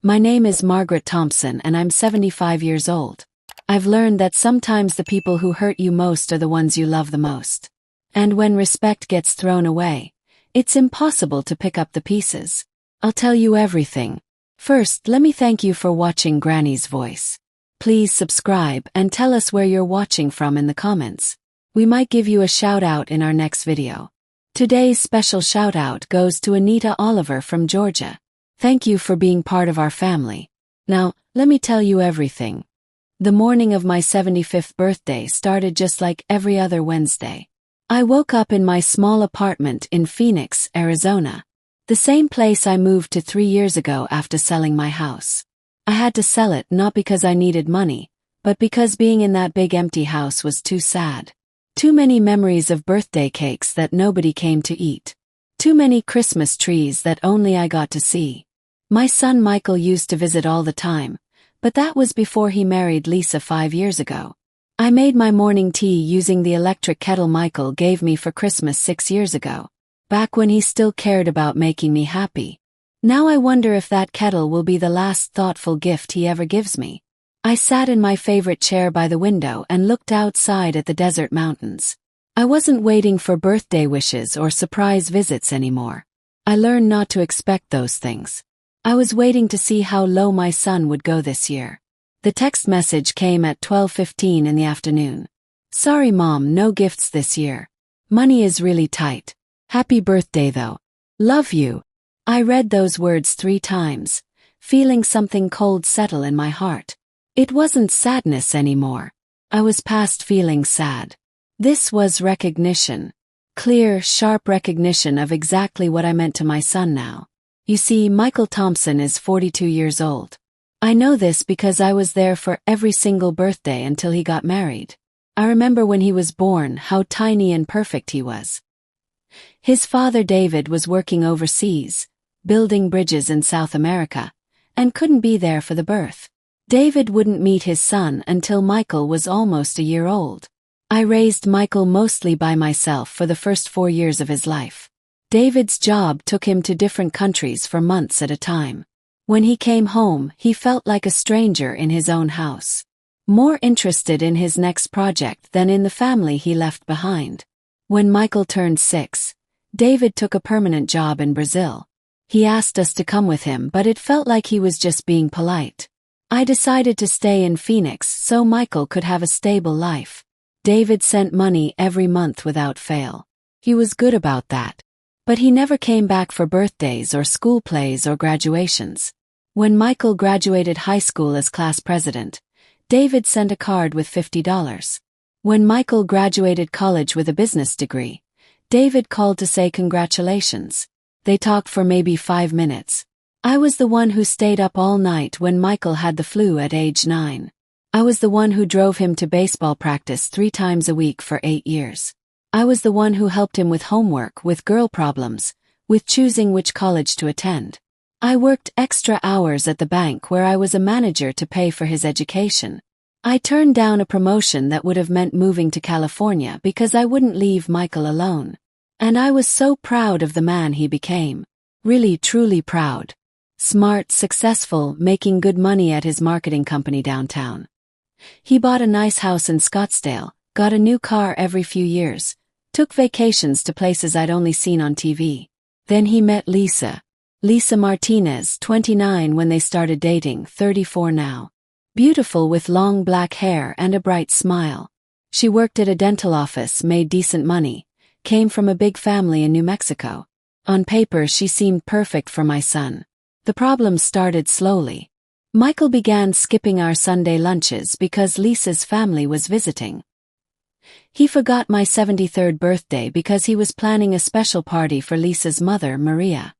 My name is Margaret Thompson and I'm 75 years old. I've learned that sometimes the people who hurt you most are the ones you love the most. And when respect gets thrown away, it's impossible to pick up the pieces. I'll tell you everything. First, let me thank you for watching Granny's Voice. Please subscribe and tell us where you're watching from in the comments. We might give you a shout out in our next video. Today's special shout out goes to Anita Oliver from Georgia. Thank you for being part of our family. Now, let me tell you everything. The morning of my 75th birthday started just like every other Wednesday. I woke up in my small apartment in Phoenix, Arizona. The same place I moved to 3 years ago after selling my house. I had to sell it not because I needed money, but because being in that big empty house was too sad. Too many memories of birthday cakes that nobody came to eat. Too many Christmas trees that only I got to see. My son Michael used to visit all the time, but that was before he married Lisa 5 years ago. I made my morning tea using the electric kettle Michael gave me for Christmas 6 years ago, back when he still cared about making me happy. Now I wonder if that kettle will be the last thoughtful gift he ever gives me. I sat in my favorite chair by the window and looked outside at the desert mountains. I wasn't waiting for birthday wishes or surprise visits anymore. I learned not to expect those things. I was waiting to see how low my son would go this year. The text message came at 12:15 in the afternoon. Sorry Mom, no gifts this year. Money is really tight. Happy birthday though. Love you. I read those words 3 times, feeling something cold settle in my heart. It wasn't sadness anymore. I was past feeling sad. This was recognition. Clear, sharp recognition of exactly what I meant to my son now. You see, Michael Thompson is 42 years old. I know this because I was there for every single birthday until he got married. I remember when he was born how tiny and perfect he was. His father David was working overseas, building bridges in South America, and couldn't be there for the birth. David wouldn't meet his son until Michael was almost a year old. I raised Michael mostly by myself for the first 4 years of his life. David's job took him to different countries for months at a time. When he came home, he felt like a stranger in his own house. More interested in his next project than in the family he left behind. When Michael turned 6, David took a permanent job in Brazil. He asked us to come with him, but it felt like he was just being polite. I decided to stay in Phoenix so Michael could have a stable life. David sent money every month without fail. He was good about that. But he never came back for birthdays or school plays or graduations. When Michael graduated high school as class president, David sent a card with $50. When Michael graduated college with a business degree, David called to say congratulations. They talked for maybe 5 minutes. I was the one who stayed up all night when Michael had the flu at age 9. I was the one who drove him to baseball practice 3 times a week for 8 years. I was the one who helped him with homework, with girl problems, with choosing which college to attend. I worked extra hours at the bank where I was a manager to pay for his education. I turned down a promotion that would have meant moving to California because I wouldn't leave Michael alone. And I was so proud of the man he became. Really, truly proud. Smart, successful, making good money at his marketing company downtown. He bought a nice house in Scottsdale, got a new car every few years, took vacations to places I'd only seen on TV. Then he met Lisa. Lisa Martinez, 29 when they started dating, 34 now. Beautiful with long black hair and a bright smile. She worked at a dental office, made decent money, came from a big family in New Mexico. On paper she seemed perfect for my son. The problem started slowly. Michael began skipping our Sunday lunches because Lisa's family was visiting. He forgot my 73rd birthday because he was planning a special party for Lisa's mother, Maria.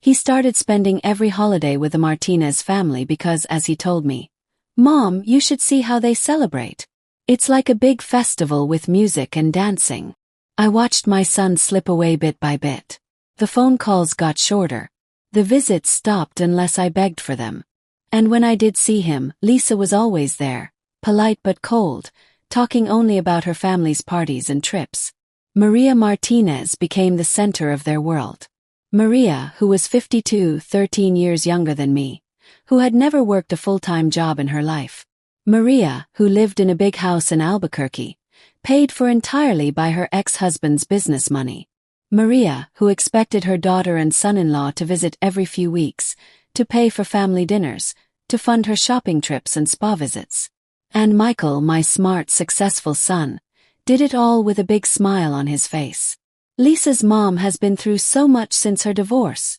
He started spending every holiday with the Martinez family because, as he told me, "Mom, you should see how they celebrate. It's like a big festival with music and dancing." I watched my son slip away bit by bit. The phone calls got shorter. The visits stopped unless I begged for them. And when I did see him, Lisa was always there, polite but cold, talking only about her family's parties and trips. Maria Martinez became the center of their world. Maria, who was 52, 13 years younger than me, who had never worked a full-time job in her life. Maria, who lived in a big house in Albuquerque, paid for entirely by her ex-husband's business money. Maria, who expected her daughter and son-in-law to visit every few weeks, to pay for family dinners, to fund her shopping trips and spa visits. And Michael, my smart, successful son, did it all with a big smile on his face. Lisa's mom has been through so much since her divorce,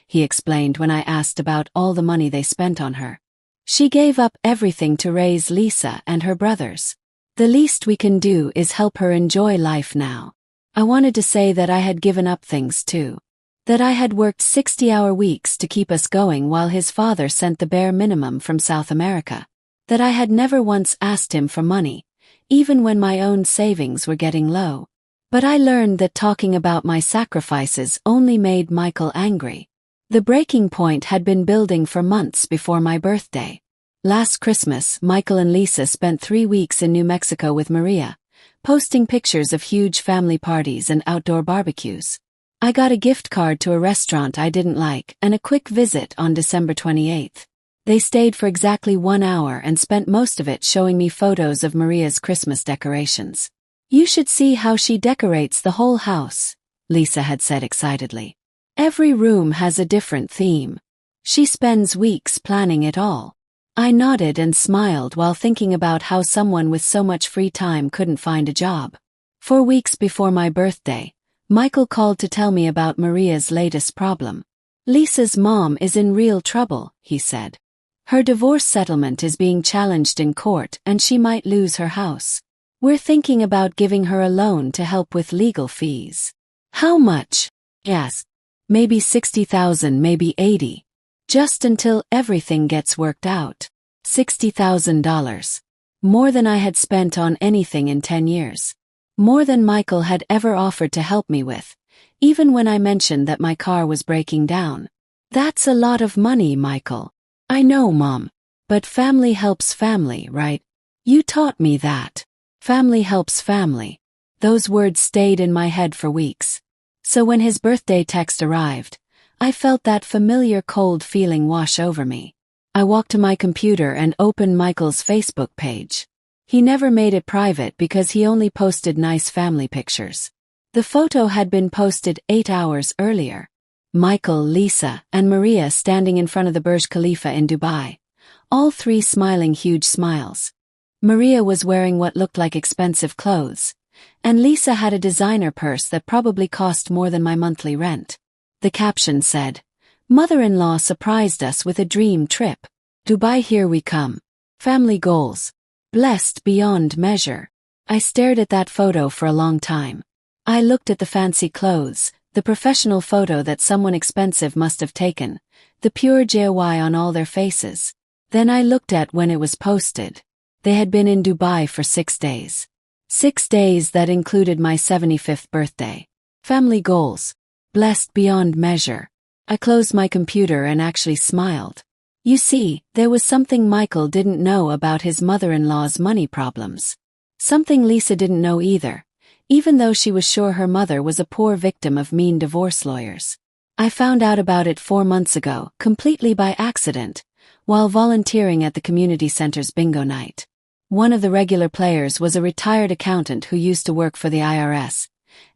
he explained when I asked about all the money they spent on her. She gave up everything to raise Lisa and her brothers. The least we can do is help her enjoy life now. I wanted to say that I had given up things too. That I had worked 60-hour weeks to keep us going while his father sent the bare minimum from South America. That I had never once asked him for money, even when my own savings were getting low. But I learned that talking about my sacrifices only made Michael angry. The breaking point had been building for months before my birthday. Last Christmas, Michael and Lisa spent 3 weeks in New Mexico with Maria, posting pictures of huge family parties and outdoor barbecues. I got a gift card to a restaurant I didn't like and a quick visit on December 28th. They stayed for exactly 1 hour and spent most of it showing me photos of Maria's Christmas decorations. "You should see how she decorates the whole house," Lisa had said excitedly. "Every room has a different theme. She spends weeks planning it all." I nodded and smiled while thinking about how someone with so much free time couldn't find a job. 4 weeks before my birthday, Michael called to tell me about Maria's latest problem. "Lisa's mom is in real trouble," he said. "Her divorce settlement is being challenged in court and she might lose her house. We're thinking about giving her a loan to help with legal fees." "How much?" I asked. "Maybe 60,000, maybe 80. Just until everything gets worked out." $60,000. More than I had spent on anything in 10 years. More than Michael had ever offered to help me with, even when I mentioned that my car was breaking down. "That's a lot of money, Michael." "I know, Mom. But family helps family, right? You taught me that. Family helps family." Those words stayed in my head for weeks. So when his birthday text arrived, I felt that familiar cold feeling wash over me. I walked to my computer and opened Michael's Facebook page. He never made it private because he only posted nice family pictures. The photo had been posted 8 hours earlier. Michael, Lisa, and Maria standing in front of the Burj Khalifa in Dubai, all three smiling huge smiles. Maria was wearing what looked like expensive clothes, and Lisa had a designer purse that probably cost more than my monthly rent. The caption said, "Mother-in-law surprised us with a dream trip. Dubai, here we come. Family goals. Blessed beyond measure." I stared at that photo for a long time. I looked at the fancy clothes, the professional photo that someone expensive must have taken, the pure joy on all their faces. Then I looked at when it was posted. They had been in Dubai for 6 days. 6 days that included my 75th birthday. Family goals. Blessed beyond measure. I closed my computer and actually smiled. You see, there was something Michael didn't know about his mother-in-law's money problems. Something Lisa didn't know either, even though she was sure her mother was a poor victim of mean divorce lawyers. I found out about it 4 months ago, completely by accident, while volunteering at the community center's bingo night. One of the regular players was a retired accountant who used to work for the IRS,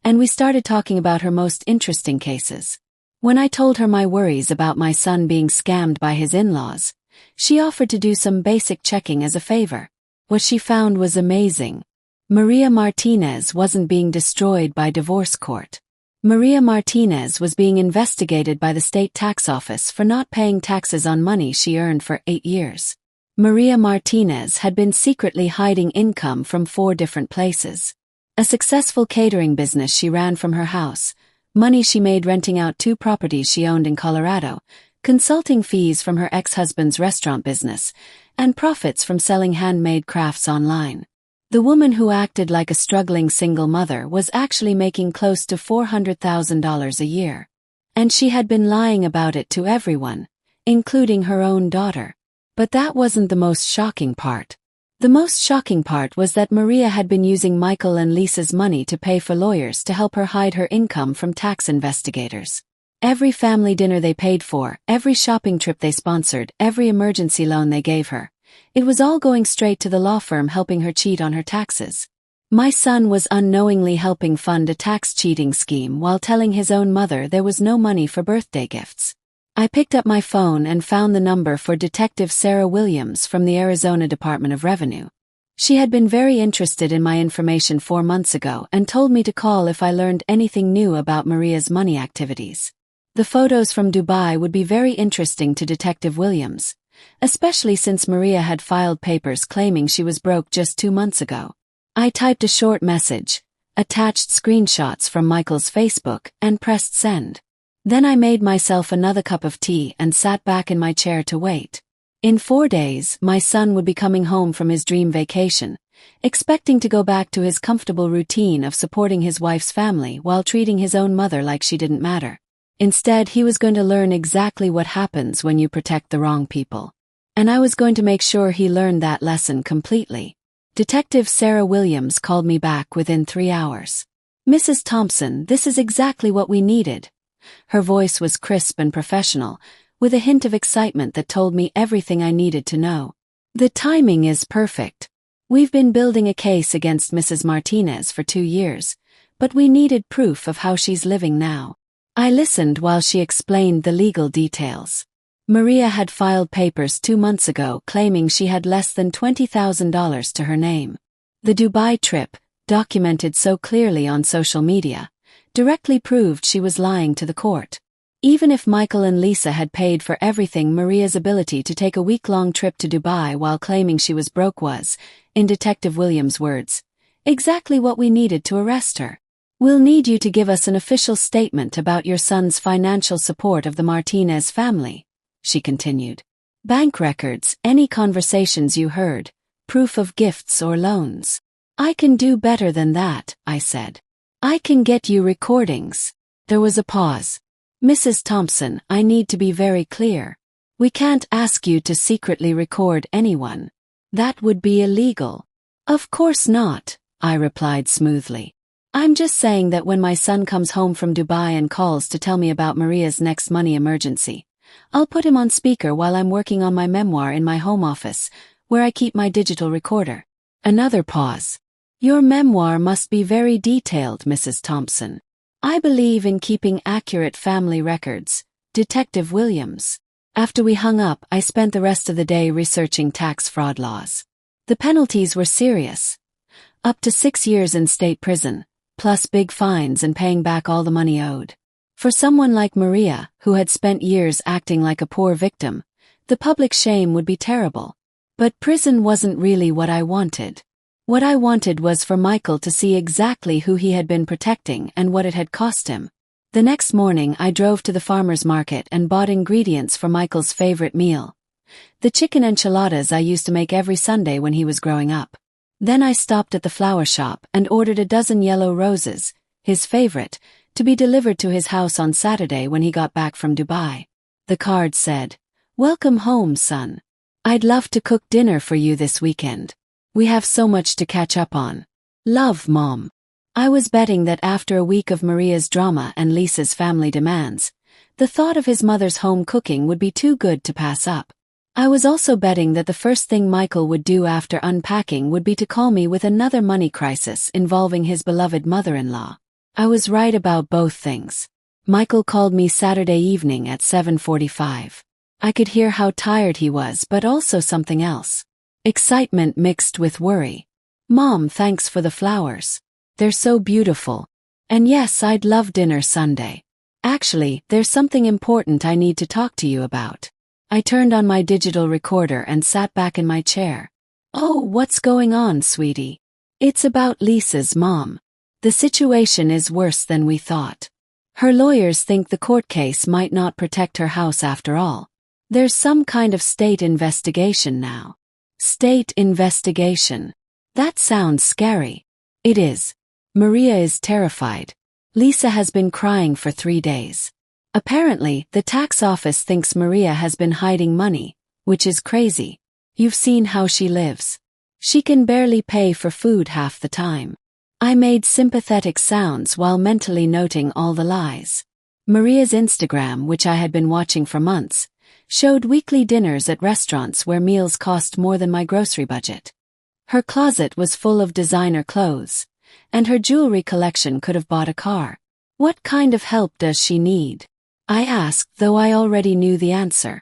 and we started talking about her most interesting cases. When I told her my worries about my son being scammed by his in-laws, she offered to do some basic checking as a favor. What she found was amazing. Maria Martinez wasn't being destroyed by divorce court. Maria Martinez was being investigated by the state tax office for not paying taxes on money she earned for 8 years. Maria Martinez had been secretly hiding income from 4 different places. A successful catering business she ran from her house, money she made renting out 2 properties she owned in Colorado, consulting fees from her ex-husband's restaurant business, and profits from selling handmade crafts online. The woman who acted like a struggling single mother was actually making close to $400,000 a year. And she had been lying about it to everyone, including her own daughter. But that wasn't the most shocking part. The most shocking part was that Maria had been using Michael and Lisa's money to pay for lawyers to help her hide her income from tax investigators. Every family dinner they paid for, every shopping trip they sponsored, every emergency loan they gave her. It was all going straight to the law firm helping her cheat on her taxes. My son was unknowingly helping fund a tax cheating scheme while telling his own mother there was no money for birthday gifts. I picked up my phone and found the number for Detective Sarah Williams from the Arizona Department of Revenue. She had been very interested in my information 4 months ago and told me to call if I learned anything new about Maria's money activities. The photos from Dubai would be very interesting to Detective Williams, especially since Maria had filed papers claiming she was broke just 2 months ago. I typed a short message, attached screenshots from Michael's Facebook, and pressed send. Then I made myself another cup of tea and sat back in my chair to wait. In 4 days, my son would be coming home from his dream vacation, expecting to go back to his comfortable routine of supporting his wife's family while treating his own mother like she didn't matter. Instead, he was going to learn exactly what happens when you protect the wrong people. And I was going to make sure he learned that lesson completely. Detective Sarah Williams called me back within 3 hours. "Mrs. Thompson, this is exactly what we needed." Her voice was crisp and professional, with a hint of excitement that told me everything I needed to know. "The timing is perfect. We've been building a case against Mrs. Martinez for 2 years, but we needed proof of how she's living now." I listened while she explained the legal details. Maria had filed papers 2 months ago claiming she had less than $20,000 to her name. The Dubai trip, documented so clearly on social media, directly proved she was lying to the court. Even if Michael and Lisa had paid for everything, Maria's ability to take a week-long trip to Dubai while claiming she was broke was, in Detective Williams' words, exactly what we needed to arrest her. "We'll need you to give us an official statement about your son's financial support of the Martinez family," she continued. "Bank records, any conversations you heard, proof of gifts or loans." "I can do better than that," I said. "I can get you recordings." There was a pause. "Mrs. Thompson, I need to be very clear. We can't ask you to secretly record anyone. That would be illegal." "Of course not," I replied smoothly. "I'm just saying that when my son comes home from Dubai and calls to tell me about Maria's next money emergency, I'll put him on speaker while I'm working on my memoir in my home office, where I keep my digital recorder." Another pause. "Your memoir must be very detailed, Mrs. Thompson. I believe in keeping accurate family records." Detective Williams. After we hung up, I spent the rest of the day researching tax fraud laws. The penalties were serious. Up to 6 years in state prison, plus big fines and paying back all the money owed. For someone like Maria, who had spent years acting like a poor victim, the public shame would be terrible. But prison wasn't really what I wanted. What I wanted was for Michael to see exactly who he had been protecting and what it had cost him. The next morning I drove to the farmer's market and bought ingredients for Michael's favorite meal, the chicken enchiladas I used to make every Sunday when he was growing up. Then I stopped at the flower shop and ordered a dozen yellow roses, his favorite, to be delivered to his house on Saturday when he got back from Dubai. The card said, "Welcome home, son. I'd love to cook dinner for you this weekend. We have so much to catch up on. Love, Mom." I was betting that after a week of Maria's drama and Lisa's family demands, the thought of his mother's home cooking would be too good to pass up. I was also betting that the first thing Michael would do after unpacking would be to call me with another money crisis involving his beloved mother-in-law. I was right about both things. Michael called me Saturday evening at 7:45. I could hear how tired he was, but also something else. Excitement mixed with worry. "Mom, thanks for the flowers. They're so beautiful. And yes, I'd love dinner Sunday. Actually, there's something important I need to talk to you about." I turned on my digital recorder and sat back in my chair. "Oh, what's going on, sweetie?" "It's about Lisa's mom. The situation is worse than we thought. Her lawyers think the court case might not protect her house after all. There's some kind of state investigation now." State investigation. That sounds scary. It is. Maria is terrified. Lisa has been crying for 3 days. Apparently, the tax office thinks Maria has been hiding money, which is crazy. You've seen how she lives. She can barely pay for food half the time. I made sympathetic sounds while mentally noting all the lies. Maria's Instagram, which I had been watching for months, showed weekly dinners at restaurants where meals cost more than my grocery budget. Her closet was full of designer clothes, and her jewelry collection could have bought a car. What kind of help does she need? I asked, though I already knew the answer.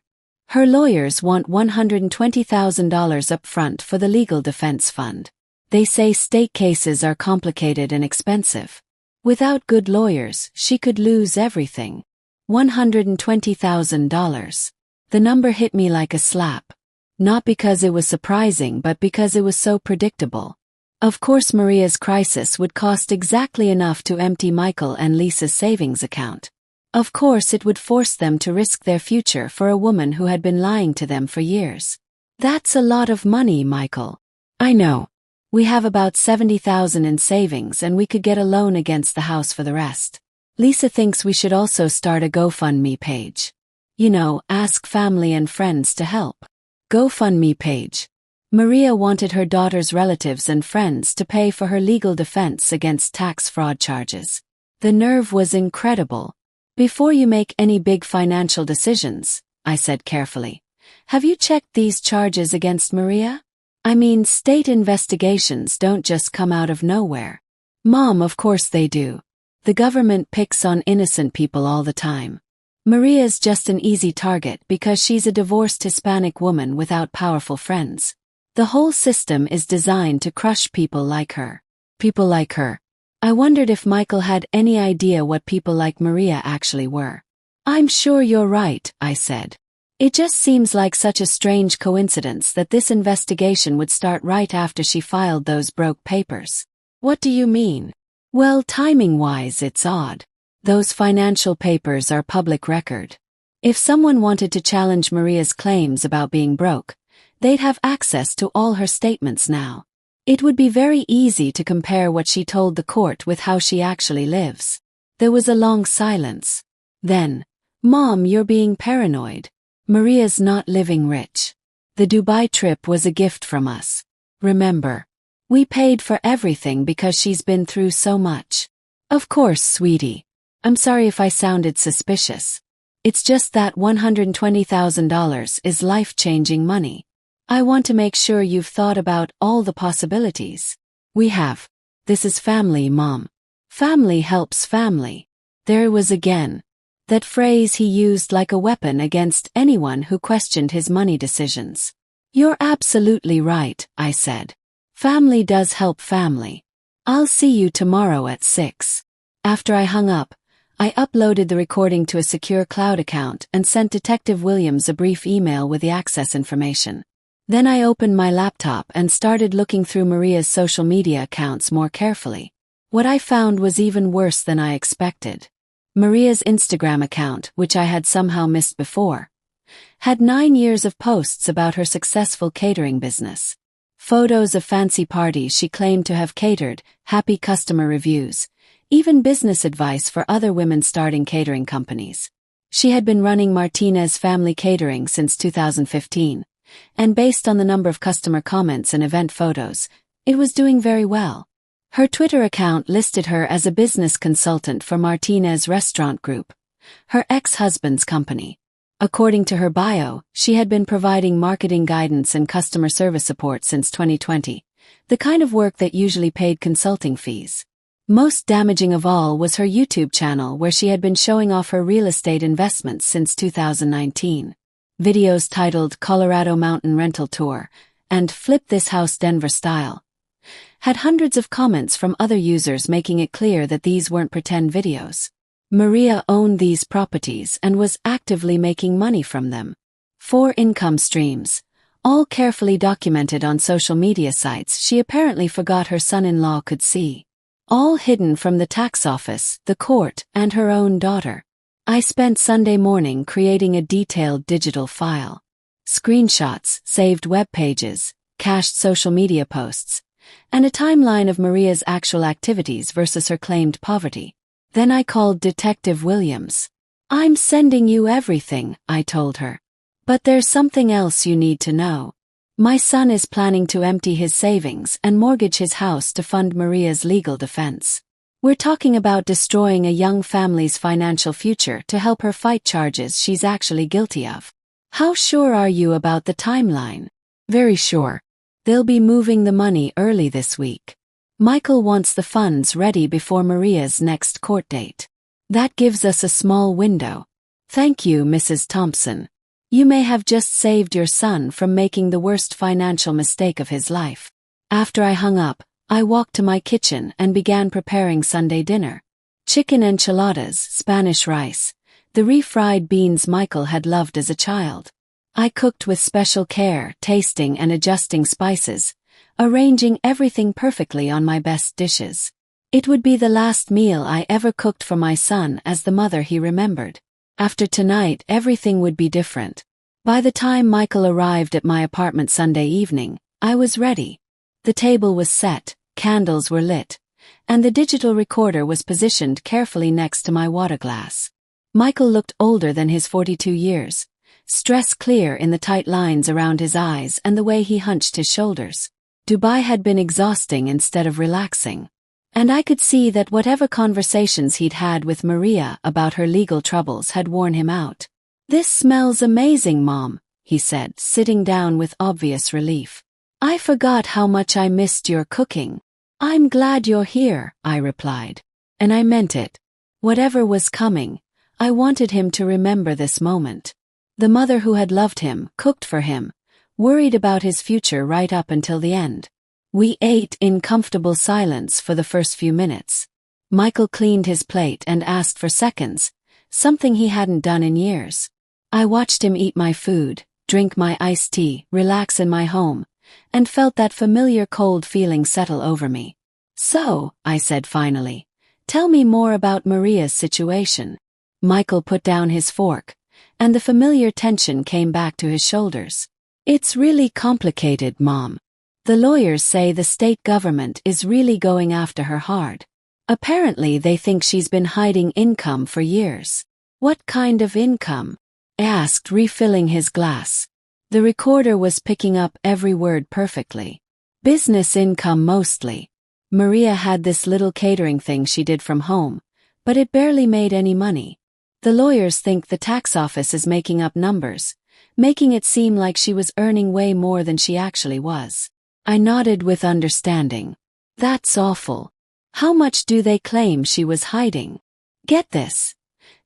Her lawyers want $120,000 up front for the legal defense fund. They say state cases are complicated and expensive. Without good lawyers, she could lose everything. $120,000. The number hit me like a slap. Not because it was surprising, but because it was so predictable. Of course, Maria's crisis would cost exactly enough to empty Michael and Lisa's savings account. Of course, it would force them to risk their future for a woman who had been lying to them for years. That's a lot of money, Michael. I know. We have about $70,000 in savings, and we could get a loan against the house for the rest. Lisa thinks we should also start a GoFundMe page. You know, ask family and friends to help. GoFundMe page. Maria wanted her daughter's relatives and friends to pay for her legal defense against tax fraud charges. The nerve was incredible. Before you make any big financial decisions, I said carefully, have you checked these charges against Maria? I mean, state investigations don't just come out of nowhere. Mom, of course they do. The government picks on innocent people all the time. Maria's just an easy target because she's a divorced Hispanic woman without powerful friends. The whole system is designed to crush people like her. People like her. I wondered if Michael had any idea what people like Maria actually were. I'm sure you're right, I said. It just seems like such a strange coincidence that this investigation would start right after she filed those broke papers. What do you mean? Well, timing-wise, it's odd. Those financial papers are public record. If someone wanted to challenge Maria's claims about being broke, they'd have access to all her statements now. It would be very easy to compare what she told the court with how she actually lives. There was a long silence. Then, Mom, you're being paranoid. Maria's not living rich. The Dubai trip was a gift from us. Remember, we paid for everything because she's been through so much. Of course, sweetie. I'm sorry if I sounded suspicious. It's just that $120,000 is life-changing money. I want to make sure you've thought about all the possibilities. We have. This is family, Mom. Family helps family. There it was again. That phrase he used like a weapon against anyone who questioned his money decisions. You're absolutely right, I said. Family does help family. I'll see you tomorrow at 6. After I hung up, I uploaded the recording to a secure cloud account and sent Detective Williams a brief email with the access information. Then I opened my laptop and started looking through Maria's social media accounts more carefully. What I found was even worse than I expected. Maria's Instagram account, which I had somehow missed before, had 9 years of posts about her successful catering business. Photos of fancy parties she claimed to have catered, happy customer reviews, even business advice for other women starting catering companies. She had been running Martinez Family Catering since 2015, and based on the number of customer comments and event photos, it was doing very well. Her Twitter account listed her as a business consultant for Martinez Restaurant Group, her ex-husband's company. According to her bio, she had been providing marketing guidance and customer service support since 2020, the kind of work that usually paid consulting fees. Most damaging of all was her YouTube channel, where she had been showing off her real estate investments since 2019. Videos titled Colorado Mountain Rental Tour and Flip This House Denver Style had hundreds of comments from other users making it clear that these weren't pretend videos. Maria owned these properties and was actively making money from them. 4 income streams, all carefully documented on social media sites she apparently forgot her son-in-law could see. All hidden from the tax office, the court, and her own daughter. I spent Sunday morning creating a detailed digital file. Screenshots, saved web pages, cached social media posts, and a timeline of Maria's actual activities versus her claimed poverty. Then I called Detective Williams. I'm sending you everything, I told her. But there's something else you need to know. My son is planning to empty his savings and mortgage his house to fund Maria's legal defense. We're talking about destroying a young family's financial future to help her fight charges she's actually guilty of. How sure are you about the timeline? Very sure. They'll be moving the money early this week. Michael wants the funds ready before Maria's next court date. That gives us a small window. Thank you, Mrs. Thompson. You may have just saved your son from making the worst financial mistake of his life. After I hung up, I walked to my kitchen and began preparing Sunday dinner. Chicken enchiladas, Spanish rice, the refried beans Michael had loved as a child. I cooked with special care, tasting and adjusting spices, arranging everything perfectly on my best dishes. It would be the last meal I ever cooked for my son as the mother he remembered. After tonight, everything would be different. By the time Michael arrived at my apartment Sunday evening, I was ready. The table was set, candles were lit, and the digital recorder was positioned carefully next to my water glass. Michael looked older than his 42 years, stress clear in the tight lines around his eyes and the way he hunched his shoulders. Dubai had been exhausting instead of relaxing. And I could see that whatever conversations he'd had with Maria about her legal troubles had worn him out. "This smells amazing, Mom," he said, sitting down with obvious relief. "I forgot how much I missed your cooking." "I'm glad you're here," I replied. And I meant it. Whatever was coming, I wanted him to remember this moment. The mother who had loved him, cooked for him, worried about his future right up until the end. We ate in comfortable silence for the first few minutes. Michael cleaned his plate and asked for seconds, something he hadn't done in years. I watched him eat my food, drink my iced tea, relax in my home, and felt that familiar cold feeling settle over me. "So," I said finally, "tell me more about Maria's situation." Michael put down his fork, and the familiar tension came back to his shoulders. "It's really complicated, Mom. The lawyers say the state government is really going after her hard. Apparently they think she's been hiding income for years." "What kind of income?" I asked, refilling his glass. The recorder was picking up every word perfectly. "Business income mostly. Maria had this little catering thing she did from home, but it barely made any money. The lawyers think the tax office is making up numbers, making it seem like she was earning way more than she actually was." I nodded with understanding. "That's awful. How much do they claim she was hiding?" "Get this.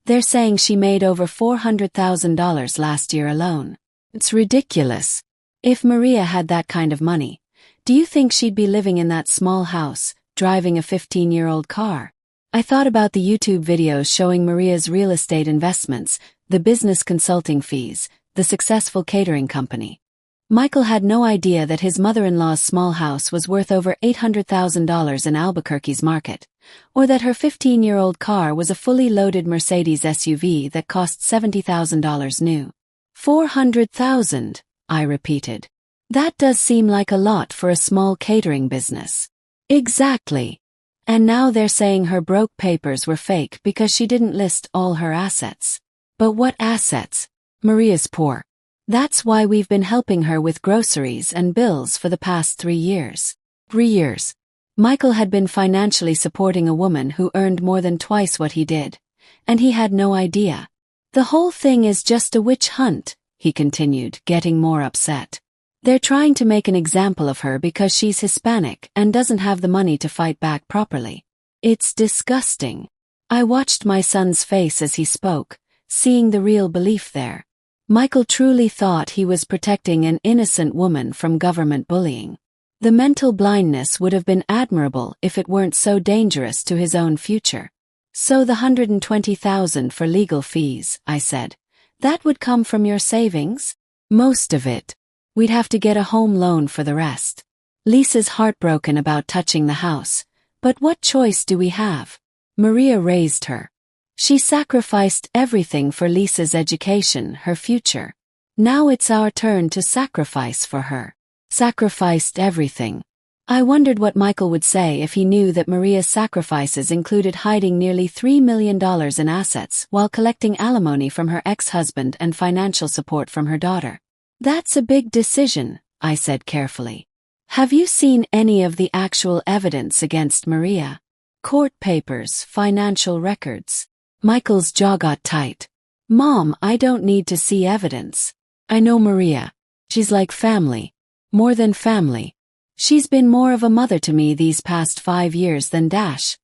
They're saying she made over $400,000 last year alone. It's ridiculous. If Maria had that kind of money, do you think she'd be living in that small house, driving a 15-year-old car?" I thought about the YouTube videos showing Maria's real estate investments, the business consulting fees, the successful catering company. Michael had no idea that his mother-in-law's small house was worth over $800,000 in Albuquerque's market, or that her 15-year-old car was a fully loaded Mercedes SUV that cost $70,000 new. $400,000, I repeated. That does seem like a lot for a small catering business. Exactly. And now they're saying her broke papers were fake because she didn't list all her assets. But what assets? Maria's poor. That's why we've been helping her with groceries and bills for the past 3 years. 3 years. Michael had been financially supporting a woman who earned more than twice what he did, and he had no idea. "The whole thing is just a witch hunt," he continued, getting more upset. "They're trying to make an example of her because she's Hispanic and doesn't have the money to fight back properly. It's disgusting." I watched my son's face as he spoke, seeing the real belief there. Michael truly thought he was protecting an innocent woman from government bullying. The mental blindness would have been admirable if it weren't so dangerous to his own future. "So the $120,000 for legal fees," I said, "that would come from your savings?" "Most of it. We'd have to get a home loan for the rest." Lisa's heartbroken about touching the house, but what choice do we have? Maria raised her. She sacrificed everything for Lisa's education, her future. Now it's our turn to sacrifice for her. Sacrificed everything. I wondered what Michael would say if he knew that Maria's sacrifices included hiding nearly $3 million in assets while collecting alimony from her ex-husband and financial support from her daughter. "That's a big decision," I said carefully. "Have you seen any of the actual evidence against Maria?" Court papers, financial records. Michael's jaw got tight. Mom, I don't need to see evidence. I know Maria. She's like family. More than family. She's been more of a mother to me these past 5 years than Dash.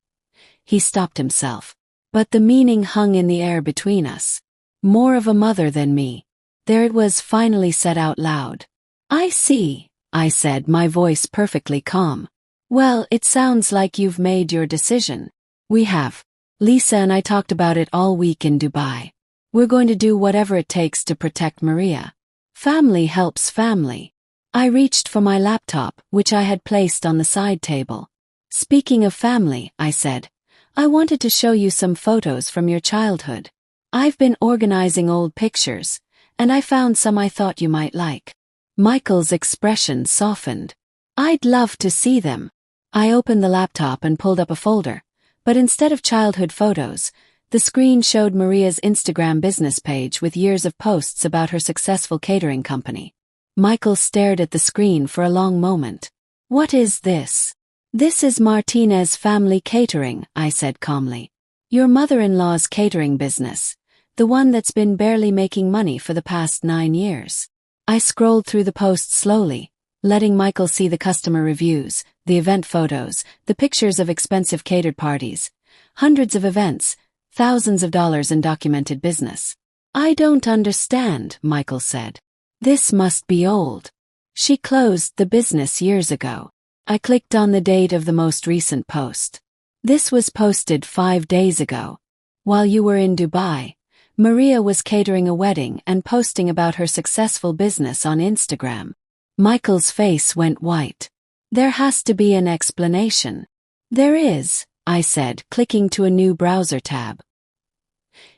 He stopped himself. But the meaning hung in the air between us. More of a mother than me. There it was, finally said out loud. I see, I said, my voice perfectly calm. Well, it sounds like you've made your decision. We have. Lisa and I talked about it all week in Dubai. We're going to do whatever it takes to protect Maria. Family helps family. I reached for my laptop, which I had placed on the side table. Speaking of family, I said, I wanted to show you some photos from your childhood. I've been organizing old pictures, and I found some I thought you might like. Michael's expression softened. I'd love to see them. I opened the laptop and pulled up a folder, but instead of childhood photos, the screen showed Maria's Instagram business page with years of posts about her successful catering company. Michael stared at the screen for a long moment. What is this? This is Martinez Family Catering, I said calmly. Your mother-in-law's catering business, the one that's been barely making money for the past 9 years. I scrolled through the posts slowly, letting Michael see the customer reviews, the event photos, the pictures of expensive catered parties, hundreds of events, thousands of dollars in documented business. I don't understand, Michael said. This must be old. She closed the business years ago. I clicked on the date of the most recent post. This was posted 5 days ago. While you were in Dubai, Maria was catering a wedding and posting about her successful business on Instagram. Michael's face went white. There has to be an explanation. There is, I said, clicking to a new browser tab.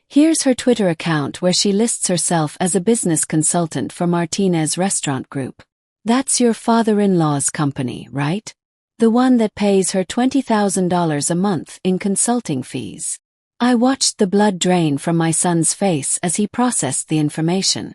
Here's her Twitter account where she lists herself as a business consultant for Martinez Restaurant Group. That's your father-in-law's company, right? The one that pays her $20,000 a month in consulting fees. I watched the blood drain from my son's face as he processed the information.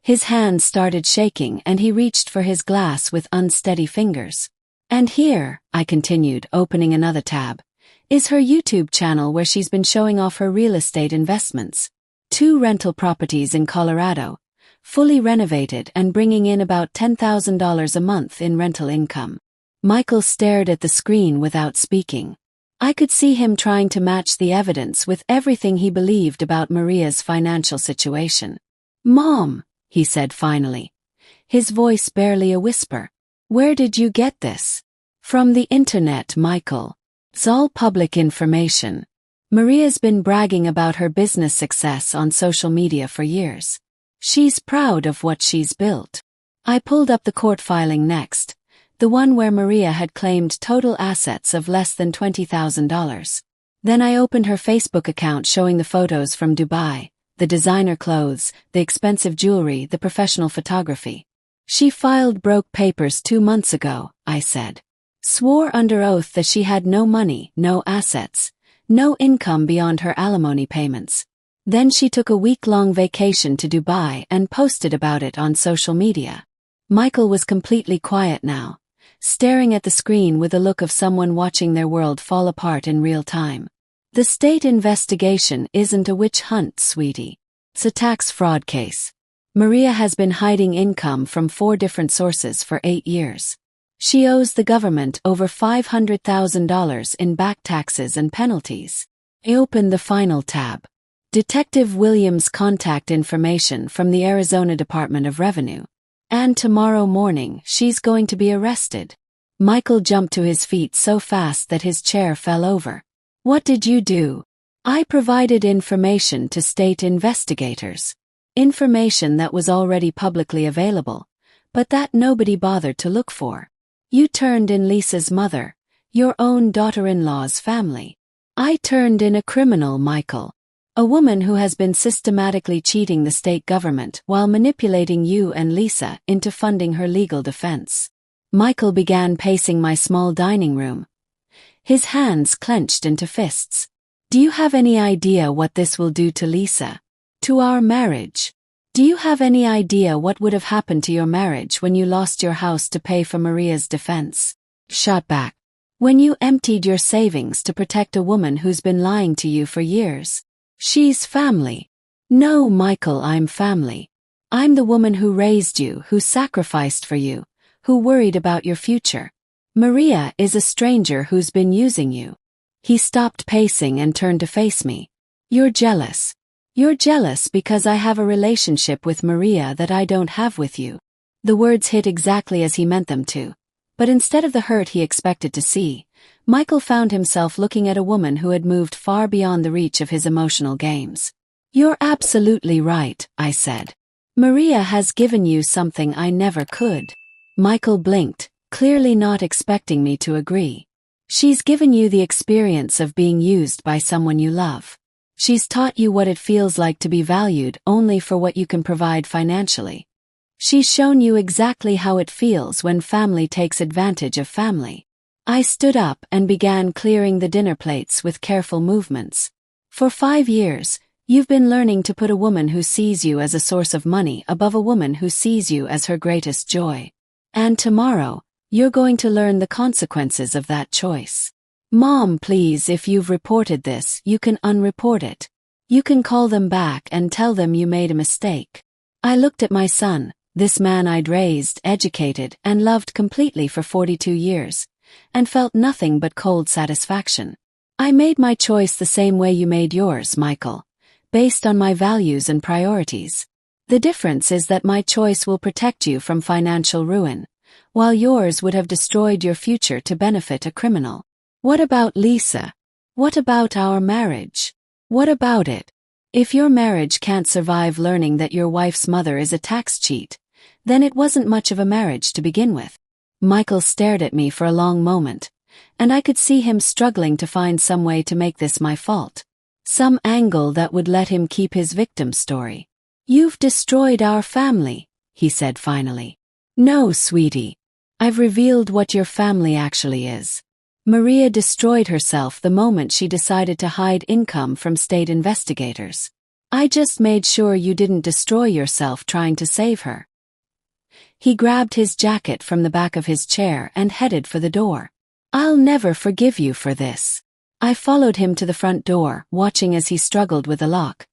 His hand started shaking and he reached for his glass with unsteady fingers. And here, I continued, opening another tab, is her YouTube channel where she's been showing off her real estate investments. 2 rental properties in Colorado, fully renovated and bringing in about $10,000 a month in rental income. Michael stared at the screen without speaking. I could see him trying to match the evidence with everything he believed about Maria's financial situation. Mom, he said finally, his voice barely a whisper. Where did you get this? From the internet, Michael. It's all public information. Maria's been bragging about her business success on social media for years. She's proud of what she's built. I pulled up the court filing next, the one where Maria had claimed total assets of less than $20,000. Then I opened her Facebook account showing the photos from Dubai, the designer clothes, the expensive jewelry, the professional photography. She filed broke papers 2 months ago, I said. Swore under oath that she had no money, no assets, no income beyond her alimony payments. Then she took a week-long vacation to Dubai and posted about it on social media. Michael was completely quiet now, staring at the screen with the look of someone watching their world fall apart in real time. The state investigation isn't a witch hunt, sweetie. It's a tax fraud case. Maria has been hiding income from 4 different sources for 8 years. She owes the government over $500,000 in back taxes and penalties. I opened the final tab. Detective Williams' contact information from the Arizona Department of Revenue. And tomorrow morning, she's going to be arrested. Michael jumped to his feet so fast that his chair fell over. What did you do? I provided information to state investigators. Information that was already publicly available, but that nobody bothered to look for. You turned in Lisa's mother, your own daughter-in-law's family. I turned in a criminal, Michael. A woman who has been systematically cheating the state government while manipulating you and Lisa into funding her legal defense. Michael began pacing my small dining room. His hands clenched into fists. Do you have any idea what this will do to Lisa? To our marriage? Do you have any idea what would have happened to your marriage when you lost your house to pay for Maria's defense? Shot back. When you emptied your savings to protect a woman who's been lying to you for years. She's family. No, Michael, I'm family. I'm the woman who raised you, who sacrificed for you, who worried about your future. Maria is a stranger who's been using you. He stopped pacing and turned to face me. You're jealous. You're jealous because I have a relationship with Maria that I don't have with you. The words hit exactly as he meant them to. But instead of the hurt he expected to see, Michael found himself looking at a woman who had moved far beyond the reach of his emotional games. You're absolutely right, I said. Maria has given you something I never could. Michael blinked, clearly not expecting me to agree. She's given you the experience of being used by someone you love. She's taught you what it feels like to be valued only for what you can provide financially. She's shown you exactly how it feels when family takes advantage of family. I stood up and began clearing the dinner plates with careful movements. For 5 years, you've been learning to put a woman who sees you as a source of money above a woman who sees you as her greatest joy. And tomorrow, you're going to learn the consequences of that choice. Mom, please, if you've reported this, you can unreport it. You can call them back and tell them you made a mistake. I looked at my son, this man I'd raised, educated, and loved completely for 42 years, and felt nothing but cold satisfaction. I made my choice the same way you made yours, Michael, based on my values and priorities. The difference is that my choice will protect you from financial ruin, while yours would have destroyed your future to benefit a criminal. What about Lisa? What about our marriage? What about it? If your marriage can't survive learning that your wife's mother is a tax cheat, then it wasn't much of a marriage to begin with. Michael stared at me for a long moment, and I could see him struggling to find some way to make this my fault. Some angle that would let him keep his victim story. You've destroyed our family, he said finally. No, sweetie. I've revealed what your family actually is. Maria destroyed herself the moment she decided to hide income from state investigators. I just made sure you didn't destroy yourself trying to save her. He grabbed his jacket from the back of his chair and headed for the door. I'll never forgive you for this. I followed him to the front door, watching as he struggled with the lock,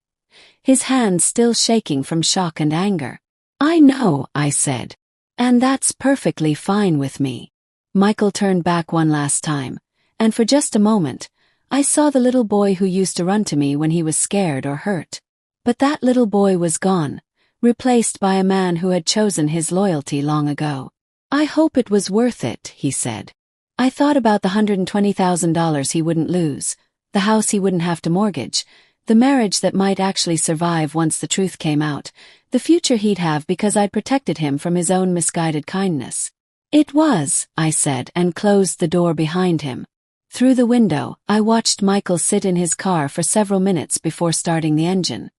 his hands still shaking from shock and anger. I know, I said. And that's perfectly fine with me. Michael turned back one last time, and for just a moment, I saw the little boy who used to run to me when he was scared or hurt. But that little boy was gone, replaced by a man who had chosen his loyalty long ago. I hope it was worth it, he said. I thought about the $120,000 he wouldn't lose, the house he wouldn't have to mortgage, the marriage that might actually survive once the truth came out, the future he'd have because I'd protected him from his own misguided kindness. It was, I said, and closed the door behind him. Through the window, I watched Michael sit in his car for several minutes before starting the engine.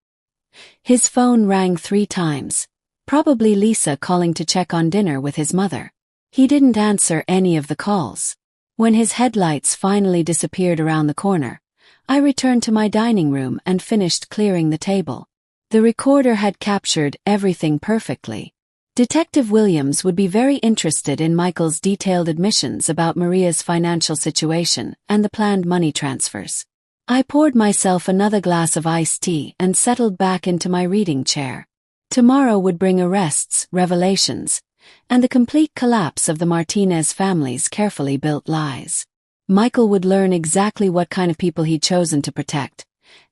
His phone rang 3 times, probably Lisa calling to check on dinner with his mother. He didn't answer any of the calls. When his headlights finally disappeared around the corner, I returned to my dining room and finished clearing the table. The recorder had captured everything perfectly. Detective Williams would be very interested in Michael's detailed admissions about Maria's financial situation and the planned money transfers. I poured myself another glass of iced tea and settled back into my reading chair. Tomorrow would bring arrests, revelations, and the complete collapse of the Martinez family's carefully built lies. Michael would learn exactly what kind of people he'd chosen to protect,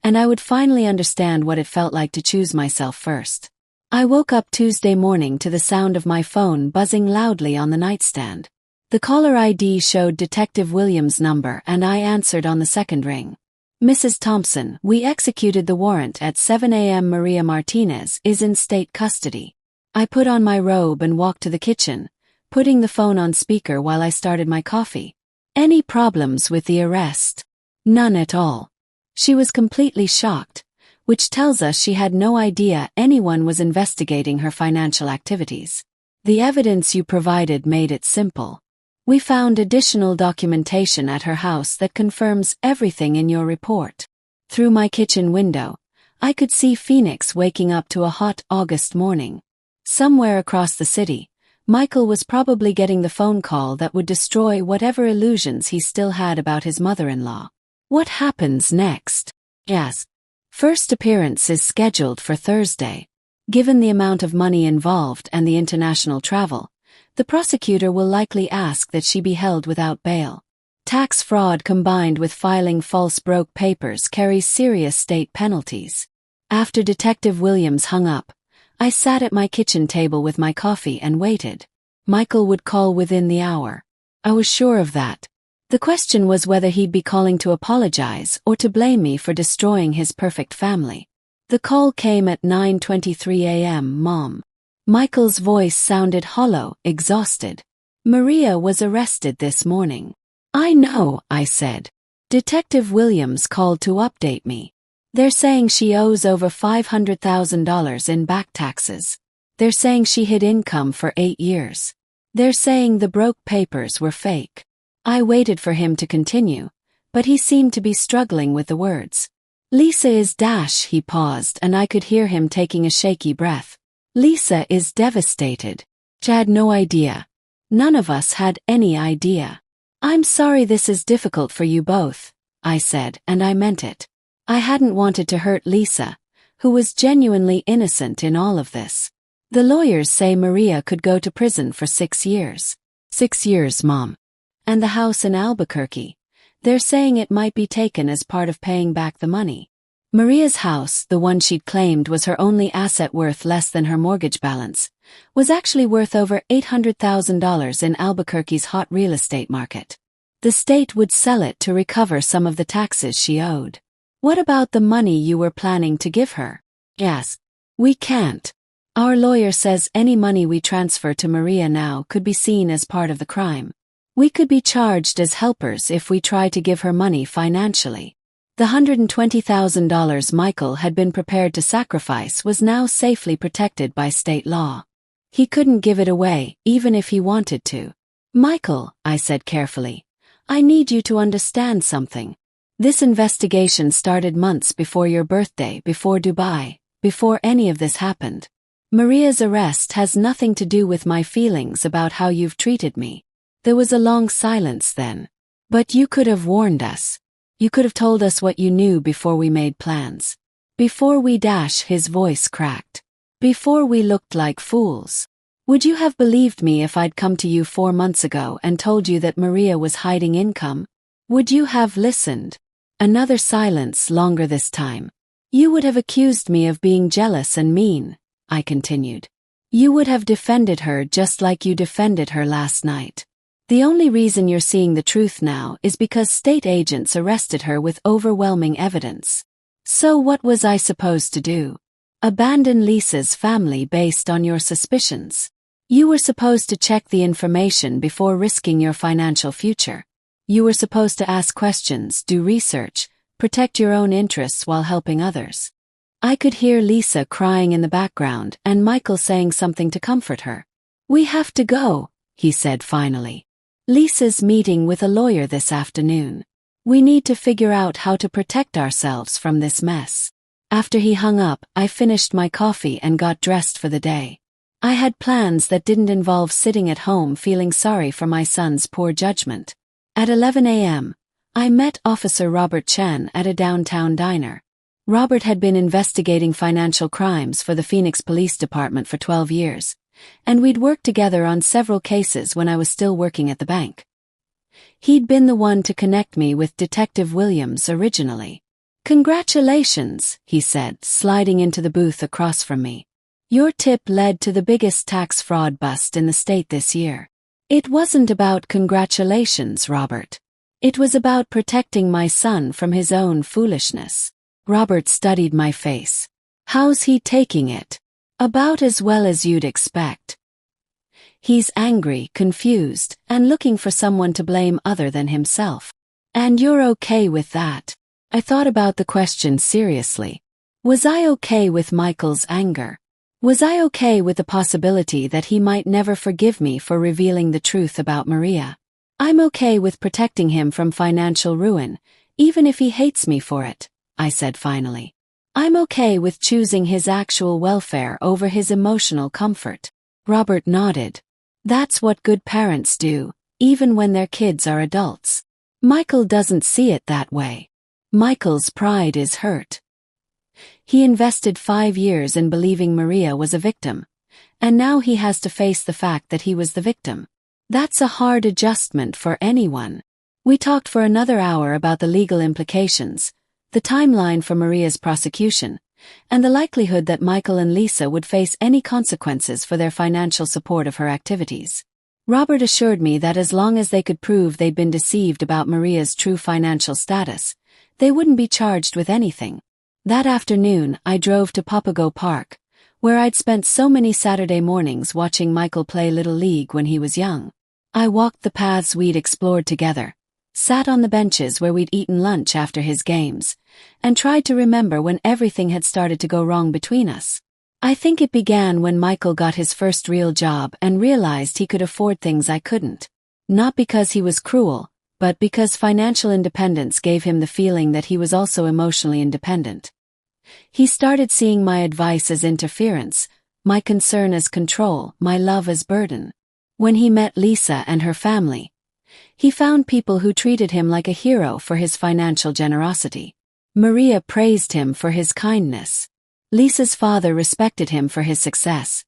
and I would finally understand what it felt like to choose myself first. I woke up Tuesday morning to the sound of my phone buzzing loudly on the nightstand. The caller ID showed Detective Williams' number and I answered on the second ring. Mrs. Thompson, we executed the warrant at 7 a.m. Maria Martinez is in state custody. I put on my robe and walked to the kitchen, putting the phone on speaker while I started my coffee. Any problems with the arrest? None at all. She was completely shocked, which tells us she had no idea anyone was investigating her financial activities. The evidence you provided made it simple. We found additional documentation at her house that confirms everything in your report. Through my kitchen window, I could see Phoenix waking up to a hot August morning. Somewhere across the city, Michael was probably getting the phone call that would destroy whatever illusions he still had about his mother-in-law. What happens next? Yes. First appearance is scheduled for Thursday. Given the amount of money involved and the international travel, the prosecutor will likely ask that she be held without bail. Tax fraud combined with filing false broke papers carries serious state penalties. After Detective Williams hung up, I sat at my kitchen table with my coffee and waited. Michael would call within the hour. I was sure of that. The question was whether he'd be calling to apologize or to blame me for destroying his perfect family. The call came at 9:23 a.m. Mom. Michael's voice sounded hollow, exhausted. Maria was arrested this morning. I know, I said. Detective Williams called to update me. They're saying she owes over $500,000 in back taxes. They're saying she hid income for 8 years. They're saying the broke papers were fake. I waited for him to continue, but he seemed to be struggling with the words. Lisa is dash, he paused and I could hear him taking a shaky breath. Lisa is devastated. She had no idea. None of us had any idea. I'm sorry this is difficult for you both, I said, and I meant it. I hadn't wanted to hurt Lisa, who was genuinely innocent in all of this. The lawyers say Maria could go to prison for 6 years. 6 years, Mom. And the house in Albuquerque. They're saying it might be taken as part of paying back the money. Maria's house, the one she'd claimed was her only asset worth less than her mortgage balance, was actually worth over $800,000 in Albuquerque's hot real estate market. The state would sell it to recover some of the taxes she owed. What about the money you were planning to give her? Yes. We can't. Our lawyer says any money we transfer to Maria now could be seen as part of the crime. We could be charged as helpers if we try to give her money financially. The $120,000 Michael had been prepared to sacrifice was now safely protected by state law. He couldn't give it away, even if he wanted to. Michael, I said carefully, I need you to understand something. This investigation started months before your birthday, before Dubai, before any of this happened. Maria's arrest has nothing to do with my feelings about how you've treated me. There was a long silence then. But you could have warned us. You could have told us what you knew before we made plans. Before we his voice cracked. Before we looked like fools. Would you have believed me if I'd come to you 4 months ago and told you that Maria was hiding income? Would you have listened? Another silence, longer this time. You would have accused me of being jealous and mean, I continued. You would have defended her just like you defended her last night. The only reason you're seeing the truth now is because state agents arrested her with overwhelming evidence. So what was I supposed to do? Abandon Lisa's family based on your suspicions? You were supposed to check the information before risking your financial future. You were supposed to ask questions, do research, protect your own interests while helping others. I could hear Lisa crying in the background and Michael saying something to comfort her. We have to go, he said finally. Lisa's meeting with a lawyer this afternoon. We need to figure out how to protect ourselves from this mess. After he hung up, I finished my coffee and got dressed for the day. I had plans that didn't involve sitting at home feeling sorry for my son's poor judgment. At 11 a.m., I met Officer Robert Chen at a downtown diner. Robert had been investigating financial crimes for the Phoenix Police Department for 12 years. And we'd worked together on several cases when I was still working at the bank. He'd been the one to connect me with Detective Williams originally. Congratulations, he said, sliding into the booth across from me. Your tip led to the biggest tax fraud bust in the state this year. It wasn't about congratulations, Robert. It was about protecting my son from his own foolishness. Robert studied my face. How's he taking it? About as well as you'd expect. He's angry, confused, and looking for someone to blame other than himself. And you're okay with that? I thought about the question seriously. Was I okay with Michael's anger? Was I okay with the possibility that he might never forgive me for revealing the truth about Maria? I'm okay with protecting him from financial ruin, even if he hates me for it, I said finally. I'm okay with choosing his actual welfare over his emotional comfort. Robert nodded. That's what good parents do, even when their kids are adults. Michael doesn't see it that way. Michael's pride is hurt. He invested 5 years in believing Maria was a victim, and now he has to face the fact that he was the victim. That's a hard adjustment for anyone. We talked for another hour about the legal implications, the timeline for Maria's prosecution, and the likelihood that Michael and Lisa would face any consequences for their financial support of her activities. Robert assured me that as long as they could prove they'd been deceived about Maria's true financial status, they wouldn't be charged with anything. That afternoon, I drove to Papago Park, where I'd spent so many Saturday mornings watching Michael play Little League when he was young. I walked the paths we'd explored together, sat on the benches where we'd eaten lunch after his games, and tried to remember when everything had started to go wrong between us. I think it began when Michael got his first real job and realized he could afford things I couldn't. Not because he was cruel, but because financial independence gave him the feeling that he was also emotionally independent. He started seeing my advice as interference, my concern as control, my love as burden. When he met Lisa and her family, he found people who treated him like a hero for his financial generosity. Maria praised him for his kindness. Lisa's father respected him for his success,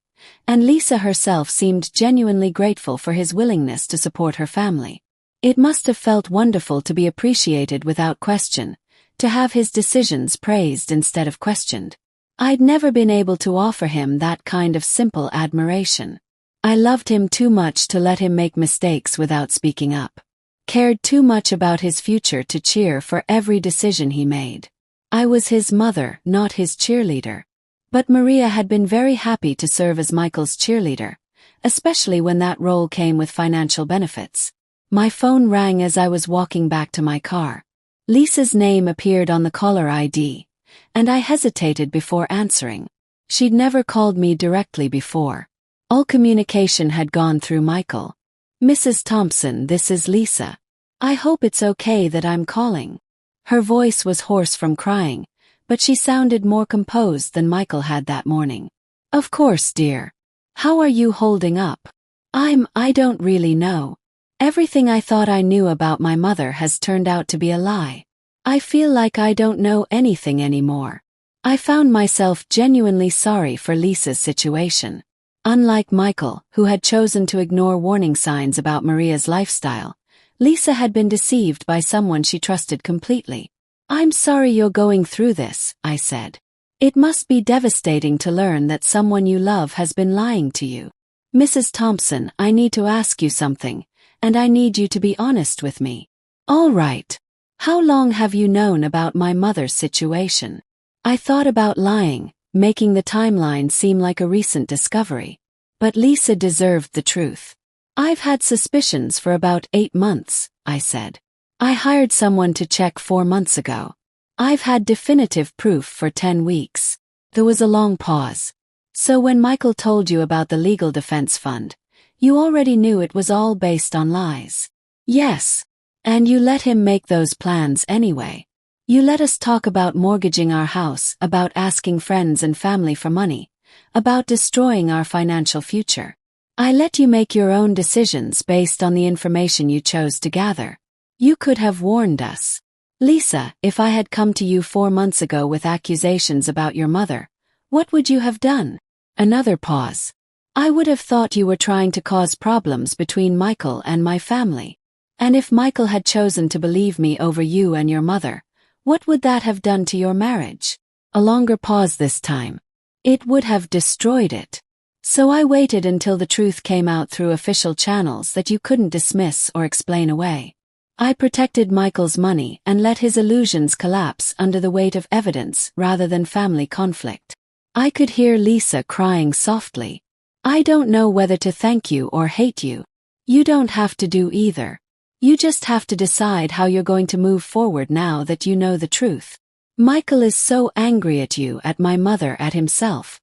and Lisa herself seemed genuinely grateful for his willingness to support her family. It must have felt wonderful to be appreciated without question, to have his decisions praised instead of questioned. I'd never been able to offer him that kind of simple admiration. I loved him too much to let him make mistakes without speaking up. Cared too much about his future to cheer for every decision he made. I was his mother, not his cheerleader. But Maria had been very happy to serve as Michael's cheerleader, especially when that role came with financial benefits. My phone rang as I was walking back to my car. Lisa's name appeared on the caller ID, and I hesitated before answering. She'd never called me directly before. All communication had gone through Michael. "Mrs. Thompson, this is Lisa. I hope it's okay that I'm calling." Her voice was hoarse from crying, but she sounded more composed than Michael had that morning. "Of course, dear. How are you holding up?" I don't really know. Everything I thought I knew about my mother has turned out to be a lie. I feel like I don't know anything anymore." I found myself genuinely sorry for Lisa's situation. Unlike Michael, who had chosen to ignore warning signs about Maria's lifestyle, Lisa had been deceived by someone she trusted completely. "I'm sorry you're going through this," I said. "It must be devastating to learn that someone you love has been lying to you. Mrs. Thompson, I need to ask you something, and I need you to be honest with me." "All right. How long have you known about my mother's situation?" I thought about lying, making the timeline seem like a recent discovery. But Lisa deserved the truth. "I've had suspicions for about 8 months, I said. "I hired someone to check 4 months ago. I've had definitive proof for 10 weeks. There was a long pause. "So when Michael told you about the legal defense fund, you already knew it was all based on lies?" "Yes. And you let him make those plans anyway. You let us talk about mortgaging our house, about asking friends and family for money, about destroying our financial future. I let you make your own decisions based on the information you chose to gather. You could have warned us. Lisa, if I had come to you 4 months ago with accusations about your mother, what would you have done?" Another pause. "I would have thought you were trying to cause problems between Michael and my family. And if Michael had chosen to believe me over you and your mother, what would that have done to your marriage?" A longer pause this time. "It would have destroyed it. So I waited until the truth came out through official channels that you couldn't dismiss or explain away. I protected Michael's money and let his illusions collapse under the weight of evidence rather than family conflict." I could hear Lisa crying softly. "I don't know whether to thank you or hate you. You don't have to do either. You just have to decide how you're going to move forward now that you know the truth. Michael is so angry at you, at my mother, at himself.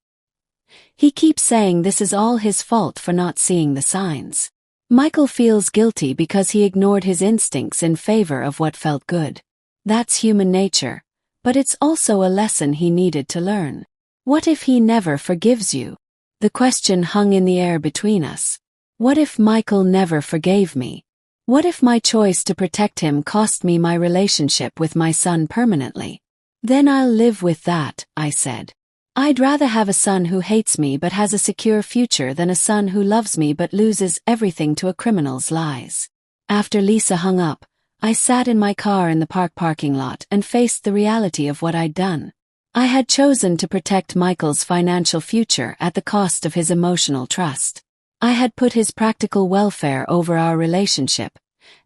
He keeps saying this is all his fault for not seeing the signs. Michael feels guilty because he ignored his instincts in favor of what felt good. That's human nature, but it's also a lesson he needed to learn. What if he never forgives you?" The question hung in the air between us. What if Michael never forgave me? What if my choice to protect him cost me my relationship with my son permanently? Then I'll live with that, I said. I'd rather have a son who hates me but has a secure future than a son who loves me but loses everything to a criminal's lies. After Lisa hung up, I sat in my car in the parking lot and faced the reality of what I'd done. I had chosen to protect Michael's financial future at the cost of his emotional trust. I had put his practical welfare over our relationship,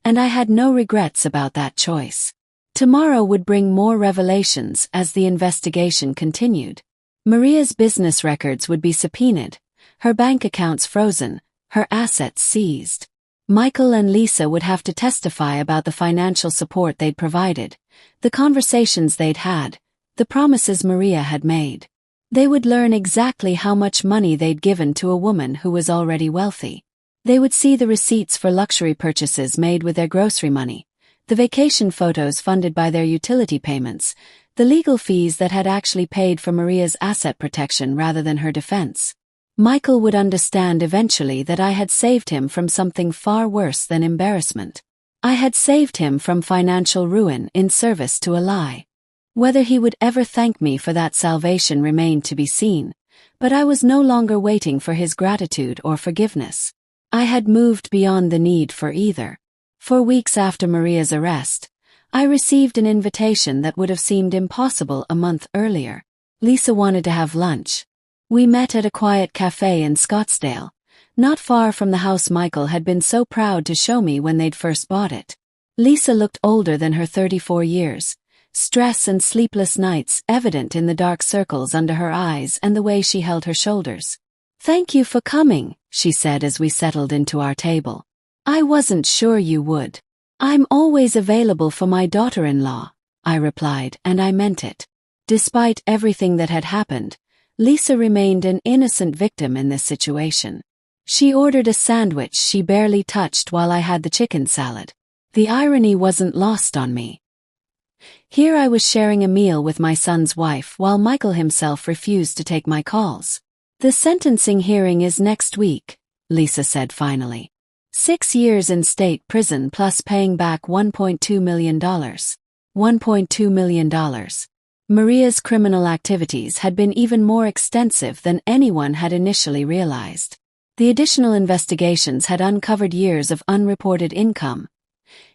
and I had no regrets about that choice. Tomorrow would bring more revelations as the investigation continued. Maria's business records would be subpoenaed, her bank accounts frozen, her assets seized. Michael and Lisa would have to testify about the financial support they'd provided, the conversations they'd had, the promises Maria had made. They would learn exactly how much money they'd given to a woman who was already wealthy. They would see the receipts for luxury purchases made with their grocery money, the vacation photos funded by their utility payments, the legal fees that had actually paid for Maria's asset protection rather than her defense. Michael would understand eventually that I had saved him from something far worse than embarrassment. I had saved him from financial ruin in service to a lie. Whether he would ever thank me for that salvation remained to be seen, but I was no longer waiting for his gratitude or forgiveness. I had moved beyond the need for either. 4 weeks after Maria's arrest, I received an invitation that would have seemed impossible a month earlier. Lisa wanted to have lunch. We met at a quiet cafe in Scottsdale, not far from the house Michael had been so proud to show me when they'd first bought it. Lisa looked older than her 34 years, stress and sleepless nights evident in the dark circles under her eyes and the way she held her shoulders. "Thank you for coming," she said as we settled into our table. "I wasn't sure you would." "I'm always available for my daughter-in-law," I replied, and I meant it. Despite everything that had happened, Lisa remained an innocent victim in this situation. She ordered a sandwich she barely touched while I had the chicken salad. The irony wasn't lost on me. Here I was sharing a meal with my son's wife while Michael himself refused to take my calls. "The sentencing hearing is next week," Lisa said finally. 6 years in state prison plus paying back $1.2 million. $1.2 million. Maria's criminal activities had been even more extensive than anyone had initially realized. The additional investigations had uncovered years of unreported income,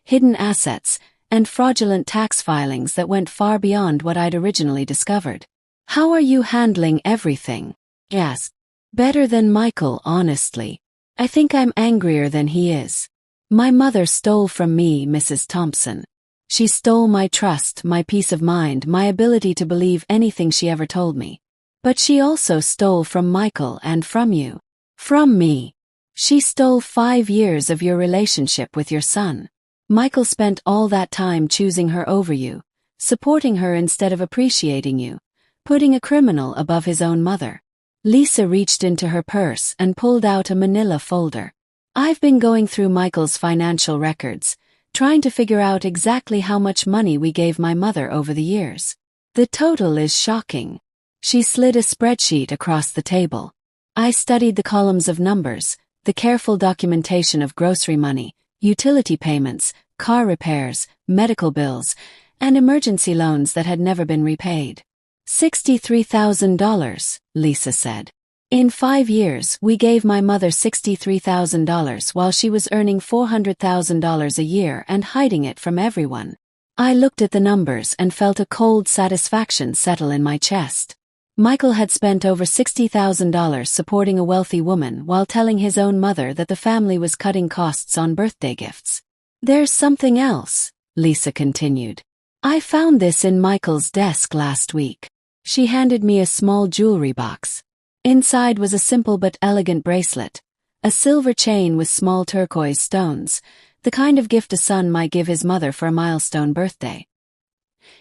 hidden assets, and fraudulent tax filings that went far beyond what I'd originally discovered. "How are you handling everything?" I asked. "Better than Michael, honestly. I think I'm angrier than he is. My mother stole from me, Mrs. Thompson. She stole my trust, my peace of mind, my ability to believe anything she ever told me. But she also stole from Michael and from you. From me. She stole 5 years of your relationship with your son. Michael spent all that time choosing her over you, supporting her instead of appreciating you, putting a criminal above his own mother." Lisa reached into her purse and pulled out a manila folder. "I've been going through Michael's financial records, trying to figure out exactly how much money we gave my mother over the years. The total is shocking." She slid a spreadsheet across the table. I studied the columns of numbers, the careful documentation of grocery money, utility payments, car repairs, medical bills, and emergency loans that had never been repaid. $63,000, Lisa said. "In 5 years, we gave my mother $63,000 while she was earning $400,000 a year and hiding it from everyone." I looked at the numbers and felt a cold satisfaction settle in my chest. Michael had spent over $60,000 supporting a wealthy woman while telling his own mother that the family was cutting costs on birthday gifts. "There's something else," Lisa continued. "I found this in Michael's desk last week." She handed me a small jewelry box. Inside was a simple but elegant bracelet, a silver chain with small turquoise stones, the kind of gift a son might give his mother for a milestone birthday.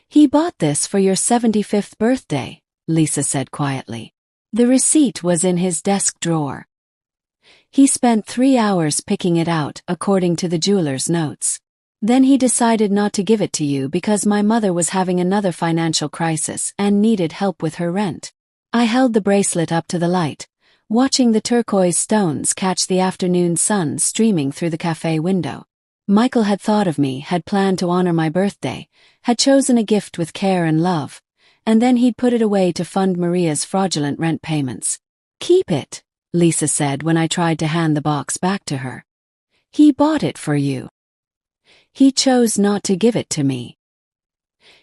"He bought this for your 75th birthday," Lisa said quietly. The receipt was in his desk drawer. "He spent 3 hours picking it out, according to the jeweler's notes. Then he decided not to give it to you because my mother was having another financial crisis and needed help with her rent." I held the bracelet up to the light, watching the turquoise stones catch the afternoon sun streaming through the cafe window. Michael had thought of me, had planned to honor my birthday, had chosen a gift with care and love, and then he'd put it away to fund Maria's fraudulent rent payments. "Keep it," Lisa said when I tried to hand the box back to her. "He bought it for you. He chose not to give it to me."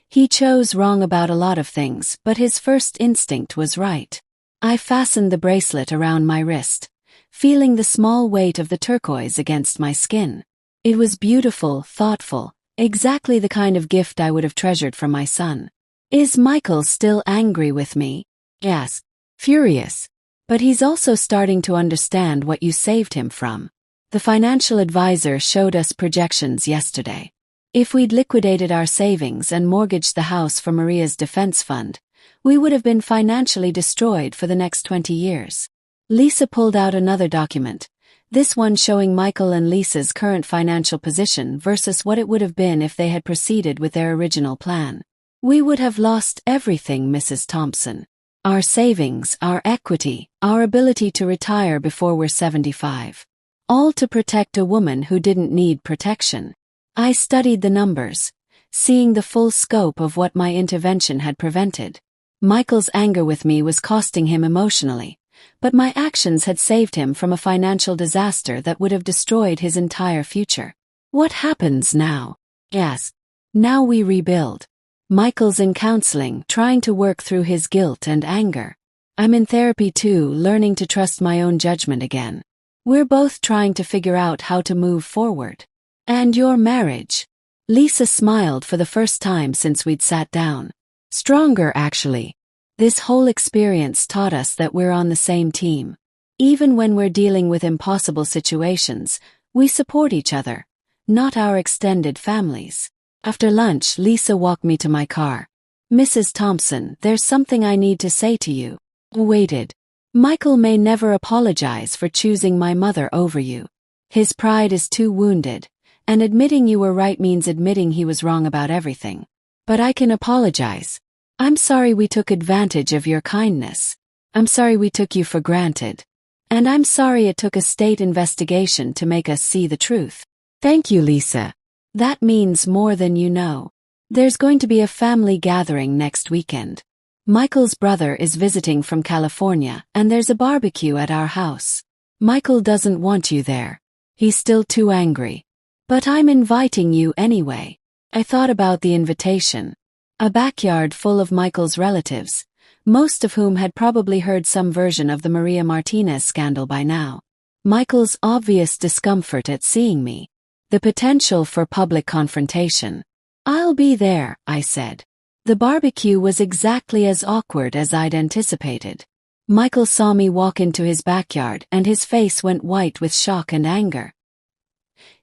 He chose wrong about a lot of things, but his first instinct was right. I fastened the bracelet around my wrist, feeling the small weight of the turquoise against my skin. It was beautiful, thoughtful, exactly the kind of gift I would have treasured from my son. "Is Michael still angry with me?" "Yes. Furious. But he's also starting to understand what you saved him from." The financial advisor showed us projections yesterday. If we'd liquidated our savings and mortgaged the house for Maria's defense fund, we would have been financially destroyed for the next 20 years. Lisa pulled out another document, this one showing Michael and Lisa's current financial position versus what it would have been if they had proceeded with their original plan. "We would have lost everything, Mrs. Thompson. Our savings, our equity, our ability to retire before we're 75. All to protect a woman who didn't need protection." I studied the numbers, seeing the full scope of what my intervention had prevented. Michael's anger with me was costing him emotionally, but my actions had saved him from a financial disaster that would have destroyed his entire future. What happens now? Yes. Now we rebuild. Michael's in counseling, trying to work through his guilt and anger. I'm in therapy too, learning to trust my own judgment again. We're both trying to figure out how to move forward. "And your marriage?" Lisa smiled for the first time since we'd sat down. "Stronger, actually. This whole experience taught us that we're on the same team. Even when we're dealing with impossible situations, we support each other, not our extended families." After lunch, Lisa walked me to my car. "Mrs. Thompson, there's something I need to say to you." Waited. "Michael may never apologize for choosing my mother over you. His pride is too wounded, and admitting you were right means admitting he was wrong about everything. But I can apologize. I'm sorry we took advantage of your kindness. I'm sorry we took you for granted. And I'm sorry it took a state investigation to make us see the truth." "Thank you, Lisa. That means more than you know. There's going to be a family gathering next weekend. Michael's brother is visiting from California, and there's a barbecue at our house. Michael doesn't want you there. He's still too angry. But I'm inviting you anyway." I thought about the invitation. A backyard full of Michael's relatives, most of whom had probably heard some version of the Maria Martinez scandal by now. Michael's obvious discomfort at seeing me. The potential for public confrontation. "I'll be there," I said. The barbecue was exactly as awkward as I'd anticipated. Michael saw me walk into his backyard and his face went white with shock and anger.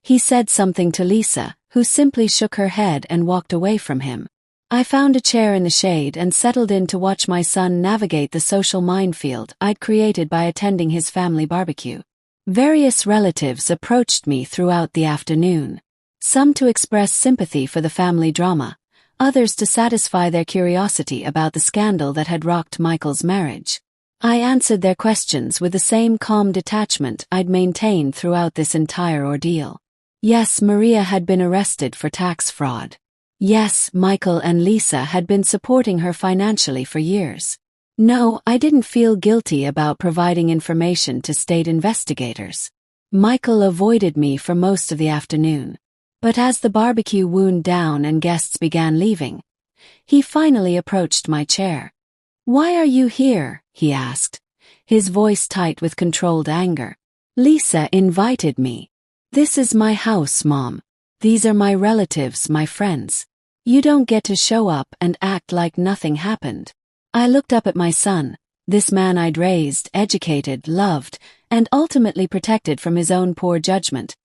He said something to Lisa, who simply shook her head and walked away from him. I found a chair in the shade and settled in to watch my son navigate the social minefield I'd created by attending his family barbecue. Various relatives approached me throughout the afternoon. Some to express sympathy for the family drama, others to satisfy their curiosity about the scandal that had rocked Michael's marriage. I answered their questions with the same calm detachment I'd maintained throughout this entire ordeal. Yes, Maria had been arrested for tax fraud. Yes, Michael and Lisa had been supporting her financially for years. No, I didn't feel guilty about providing information to state investigators. Michael avoided me for most of the afternoon. But as the barbecue wound down and guests began leaving, he finally approached my chair. "Why are you here?" he asked, his voice tight with controlled anger. "Lisa invited me. This is my house, Mom. These are my relatives, my friends. You don't get to show up and act like nothing happened." I looked up at my son, this man I'd raised, educated, loved, and ultimately protected from his own poor judgment,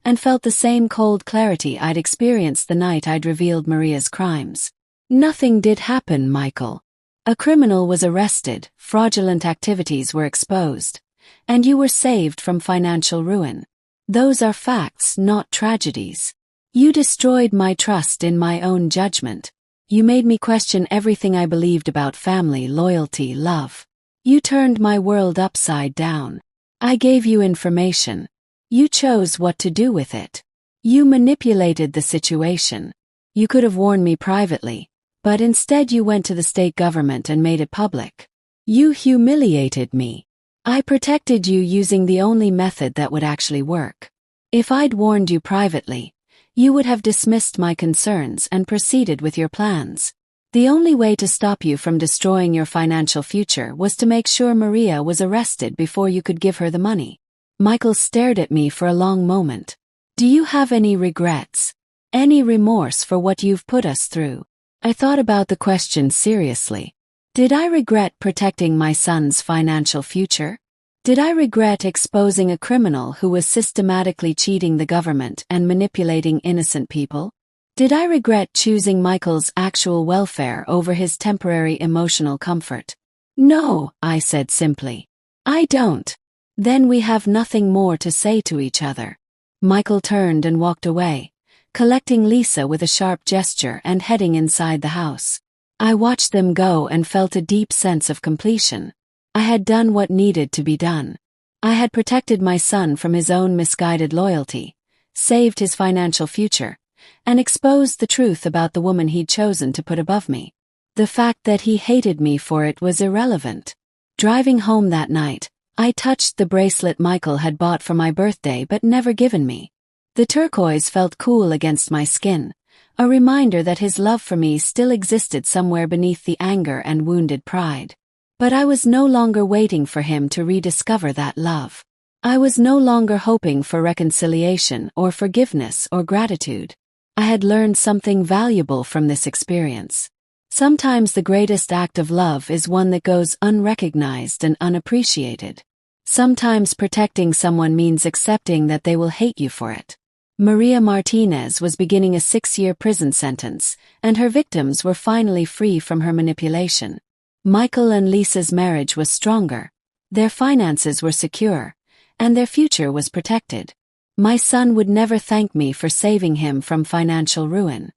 and felt the same cold clarity I'd experienced the night I'd revealed Maria's crimes. "Nothing did happen, Michael. A criminal was arrested, fraudulent activities were exposed, and you were saved from financial ruin. Those are facts, not tragedies. You destroyed my trust in my own judgment. You made me question everything I believed about family, loyalty, love. You turned my world upside down. I gave you information. You chose what to do with it. You manipulated the situation. You could have warned me privately, but instead you went to the state government and made it public. You humiliated me. I protected you using the only method that would actually work. If I'd warned you privately, you would have dismissed my concerns and proceeded with your plans. The only way to stop you from destroying your financial future was to make sure Maria was arrested before you could give her the money. Michael stared at me for a long moment. Do you have any regrets? Any remorse for what you've put us through? I thought about the question seriously. Did I regret protecting my son's financial future? Did I regret exposing a criminal who was systematically cheating the government and manipulating innocent people? Did I regret choosing Michael's actual welfare over his temporary emotional comfort? No, I said simply. I don't. Then we have nothing more to say to each other. Michael turned and walked away, collecting Lisa with a sharp gesture and heading inside the house. I watched them go and felt a deep sense of completion. I had done what needed to be done. I had protected my son from his own misguided loyalty, saved his financial future, and exposed the truth about the woman he'd chosen to put above me. The fact that he hated me for it was irrelevant. Driving home that night, I touched the bracelet Michael had bought for my birthday but never given me. The turquoise felt cool against my skin, a reminder that his love for me still existed somewhere beneath the anger and wounded pride. But I was no longer waiting for him to rediscover that love. I was no longer hoping for reconciliation or forgiveness or gratitude. I had learned something valuable from this experience. Sometimes the greatest act of love is one that goes unrecognized and unappreciated. Sometimes protecting someone means accepting that they will hate you for it. Maria Martinez was beginning a 6-year prison sentence, and her victims were finally free from her manipulation. Michael and Lisa's marriage was stronger, their finances were secure, and their future was protected. My son would never thank me for saving him from financial ruin.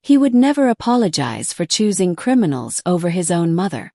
He would never apologize for choosing criminals over his own mother.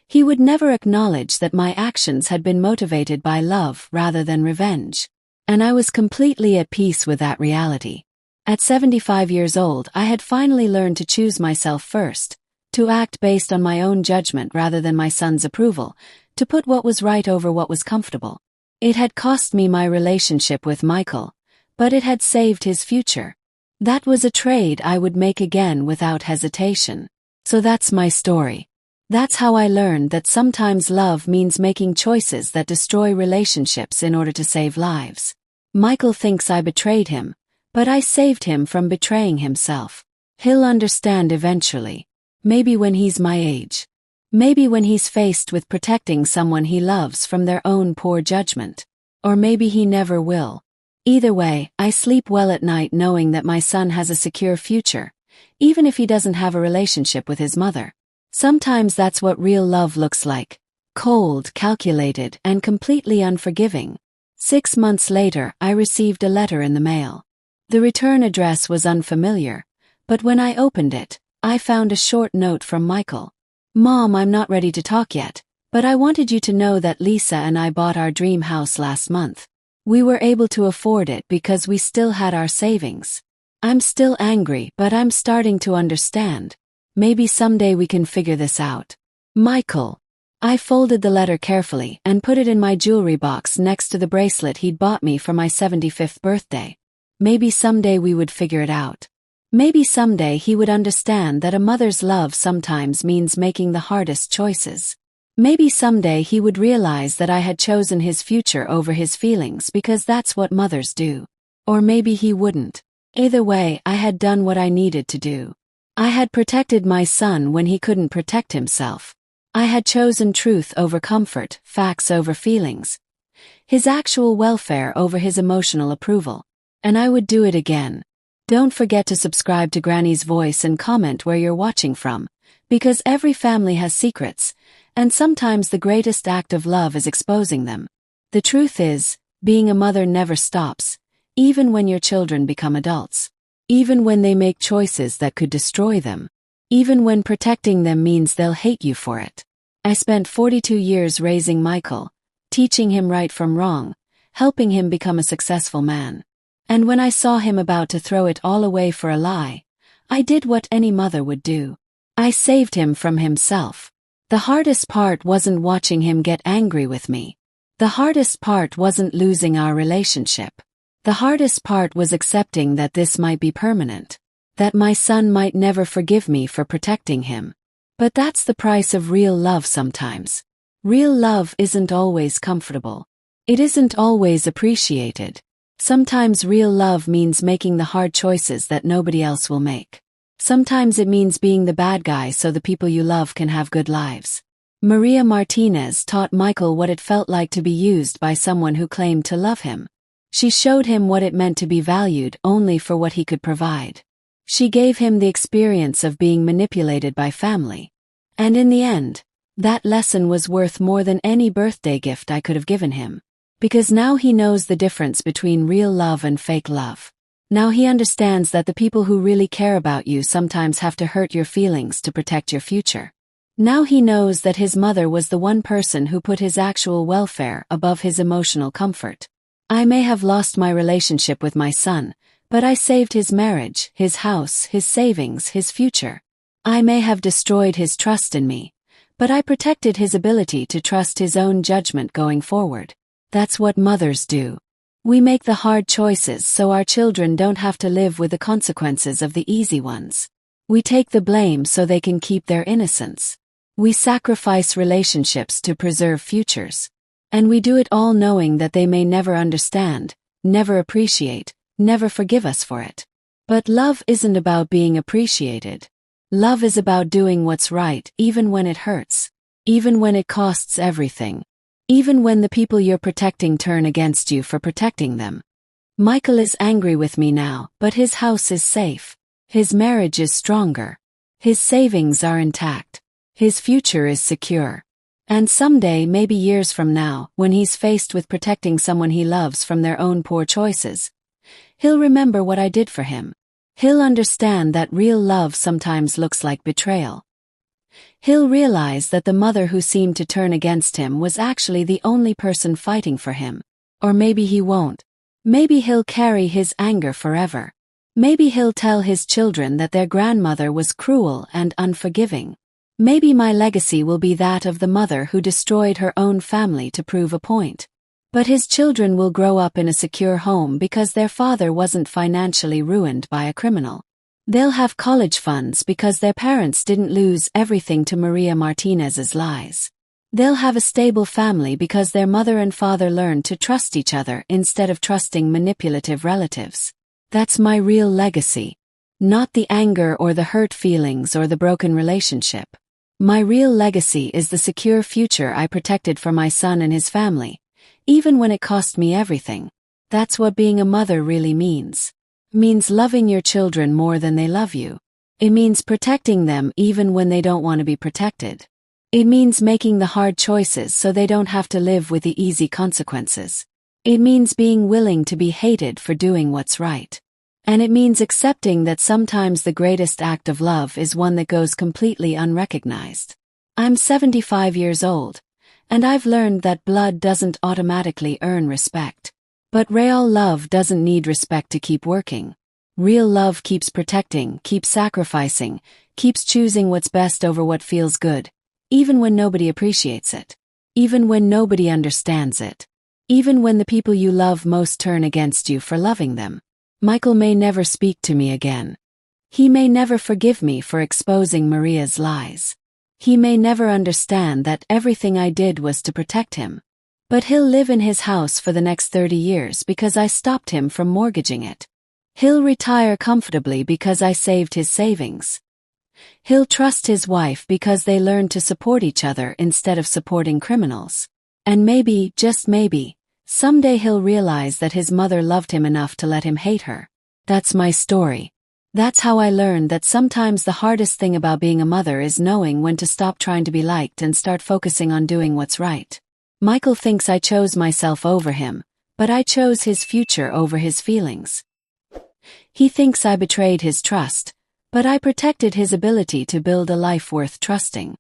He would never acknowledge that my actions had been motivated by love rather than revenge. And I was completely at peace with that reality. At 75 years old, I had finally learned to choose myself first, to act based on my own judgment rather than my son's approval, to put what was right over what was comfortable. It had cost me my relationship with Michael, but it had saved his future. That was a trade I would make again without hesitation. So that's my story. That's how I learned that sometimes love means making choices that destroy relationships in order to save lives. Michael thinks I betrayed him, but I saved him from betraying himself. He'll understand eventually. Maybe when he's my age. Maybe when he's faced with protecting someone he loves from their own poor judgment. Or maybe he never will. Either way, I sleep well at night knowing that my son has a secure future, even if he doesn't have a relationship with his mother. Sometimes that's what real love looks like. Cold, calculated, and completely unforgiving. 6 months later, I received a letter in the mail. The return address was unfamiliar, but when I opened it, I found a short note from Michael. Mom, I'm not ready to talk yet, but I wanted you to know that Lisa and I bought our dream house last month. We were able to afford it because we still had our savings. I'm still angry, but I'm starting to understand. Maybe someday we can figure this out. Michael. I folded the letter carefully and put it in my jewelry box next to the bracelet he'd bought me for my 75th birthday. Maybe someday we would figure it out. Maybe someday he would understand that a mother's love sometimes means making the hardest choices. Maybe someday he would realize that I had chosen his future over his feelings because that's what mothers do. Or maybe he wouldn't. Either way, I had done what I needed to do. I had protected my son when he couldn't protect himself. I had chosen truth over comfort, facts over feelings, his actual welfare over his emotional approval. And I would do it again. Don't forget to subscribe to Granny's Voice and comment where you're watching from, because every family has secrets, and sometimes the greatest act of love is exposing them. The truth is, being a mother never stops, even when your children become adults. Even when they make choices that could destroy them. Even when protecting them means they'll hate you for it. I spent 42 years raising Michael, teaching him right from wrong, helping him become a successful man. And when I saw him about to throw it all away for a lie, I did what any mother would do. I saved him from himself. The hardest part wasn't watching him get angry with me. The hardest part wasn't losing our relationship. The hardest part was accepting that this might be permanent, that my son might never forgive me for protecting him. But that's the price of real love sometimes. Real love isn't always comfortable. It isn't always appreciated. Sometimes real love means making the hard choices that nobody else will make. Sometimes it means being the bad guy so the people you love can have good lives. Maria Martinez taught Michael what it felt like to be used by someone who claimed to love him. She showed him what it meant to be valued only for what he could provide. She gave him the experience of being manipulated by family. And in the end, that lesson was worth more than any birthday gift I could have given him. Because now he knows the difference between real love and fake love. Now he understands that the people who really care about you sometimes have to hurt your feelings to protect your future. Now he knows that his mother was the one person who put his actual welfare above his emotional comfort. I may have lost my relationship with my son, but I saved his marriage, his house, his savings, his future. I may have destroyed his trust in me, but I protected his ability to trust his own judgment going forward. That's what mothers do. We make the hard choices so our children don't have to live with the consequences of the easy ones. We take the blame so they can keep their innocence. We sacrifice relationships to preserve futures. And we do it all knowing that they may never understand, never appreciate, never forgive us for it. But love isn't about being appreciated. Love is about doing what's right even when it hurts. Even when it costs everything. Even when the people you're protecting turn against you for protecting them. Michael is angry with me now, but his house is safe. His marriage is stronger. His savings are intact. His future is secure. And someday, maybe years from now, when he's faced with protecting someone he loves from their own poor choices, he'll remember what I did for him. He'll understand that real love sometimes looks like betrayal. He'll realize that the mother who seemed to turn against him was actually the only person fighting for him. Or maybe he won't. Maybe he'll carry his anger forever. Maybe he'll tell his children that their grandmother was cruel and unforgiving. Maybe my legacy will be that of the mother who destroyed her own family to prove a point. But his children will grow up in a secure home because their father wasn't financially ruined by a criminal. They'll have college funds because their parents didn't lose everything to Maria Martinez's lies. They'll have a stable family because their mother and father learned to trust each other instead of trusting manipulative relatives. That's my real legacy. Not the anger or the hurt feelings or the broken relationship. My real legacy is the secure future I protected for my son and his family, even when it cost me everything. That's what being a mother really means. Means loving your children more than they love you. It means protecting them even when they don't want to be protected. It means making the hard choices so they don't have to live with the easy consequences. It means being willing to be hated for doing what's right. And it means accepting that sometimes the greatest act of love is one that goes completely unrecognized. I'm 75 years old, and I've learned that blood doesn't automatically earn respect. But real love doesn't need respect to keep working. Real love keeps protecting, keeps sacrificing, keeps choosing what's best over what feels good, even when nobody appreciates it. Even when nobody understands it. Even when the people you love most turn against you for loving them. Michael may never speak to me again. He may never forgive me for exposing Maria's lies. He may never understand that everything I did was to protect him. But he'll live in his house for the next 30 years because I stopped him from mortgaging it. He'll retire comfortably because I saved his savings. He'll trust his wife because they learned to support each other instead of supporting criminals. And maybe, just maybe, someday he'll realize that his mother loved him enough to let him hate her. That's my story. That's how I learned that sometimes the hardest thing about being a mother is knowing when to stop trying to be liked and start focusing on doing what's right. Michael thinks I chose myself over him, but I chose his future over his feelings. He thinks I betrayed his trust, but I protected his ability to build a life worth trusting.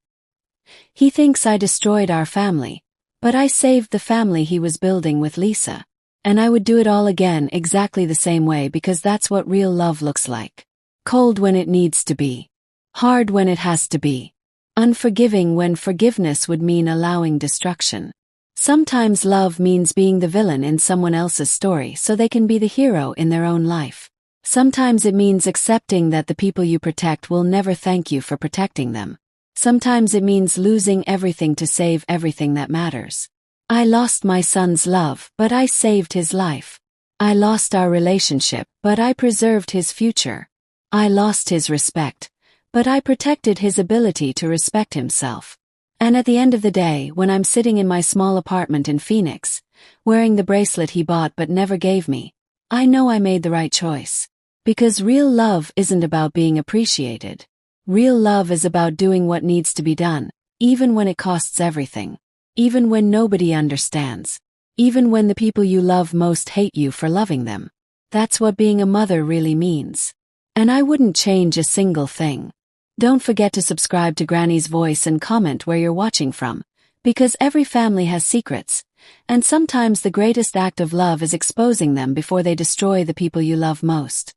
He thinks I destroyed our family, but I saved the family he was building with Lisa. And I would do it all again exactly the same way because that's what real love looks like. Cold when it needs to be. Hard when it has to be. Unforgiving when forgiveness would mean allowing destruction. Sometimes love means being the villain in someone else's story so they can be the hero in their own life. Sometimes it means accepting that the people you protect will never thank you for protecting them. Sometimes it means losing everything to save everything that matters. I lost my son's love, but I saved his life. I lost our relationship, but I preserved his future. I lost his respect, but I protected his ability to respect himself. And at the end of the day, when I'm sitting in my small apartment in Phoenix, wearing the bracelet he bought but never gave me, I know I made the right choice. Because real love isn't about being appreciated. Real love is about doing what needs to be done, even when it costs everything. Even when nobody understands. Even when the people you love most hate you for loving them. That's what being a mother really means. And I wouldn't change a single thing. Don't forget to subscribe to Granny's Voice and comment where you're watching from, because every family has secrets, and sometimes the greatest act of love is exposing them before they destroy the people you love most.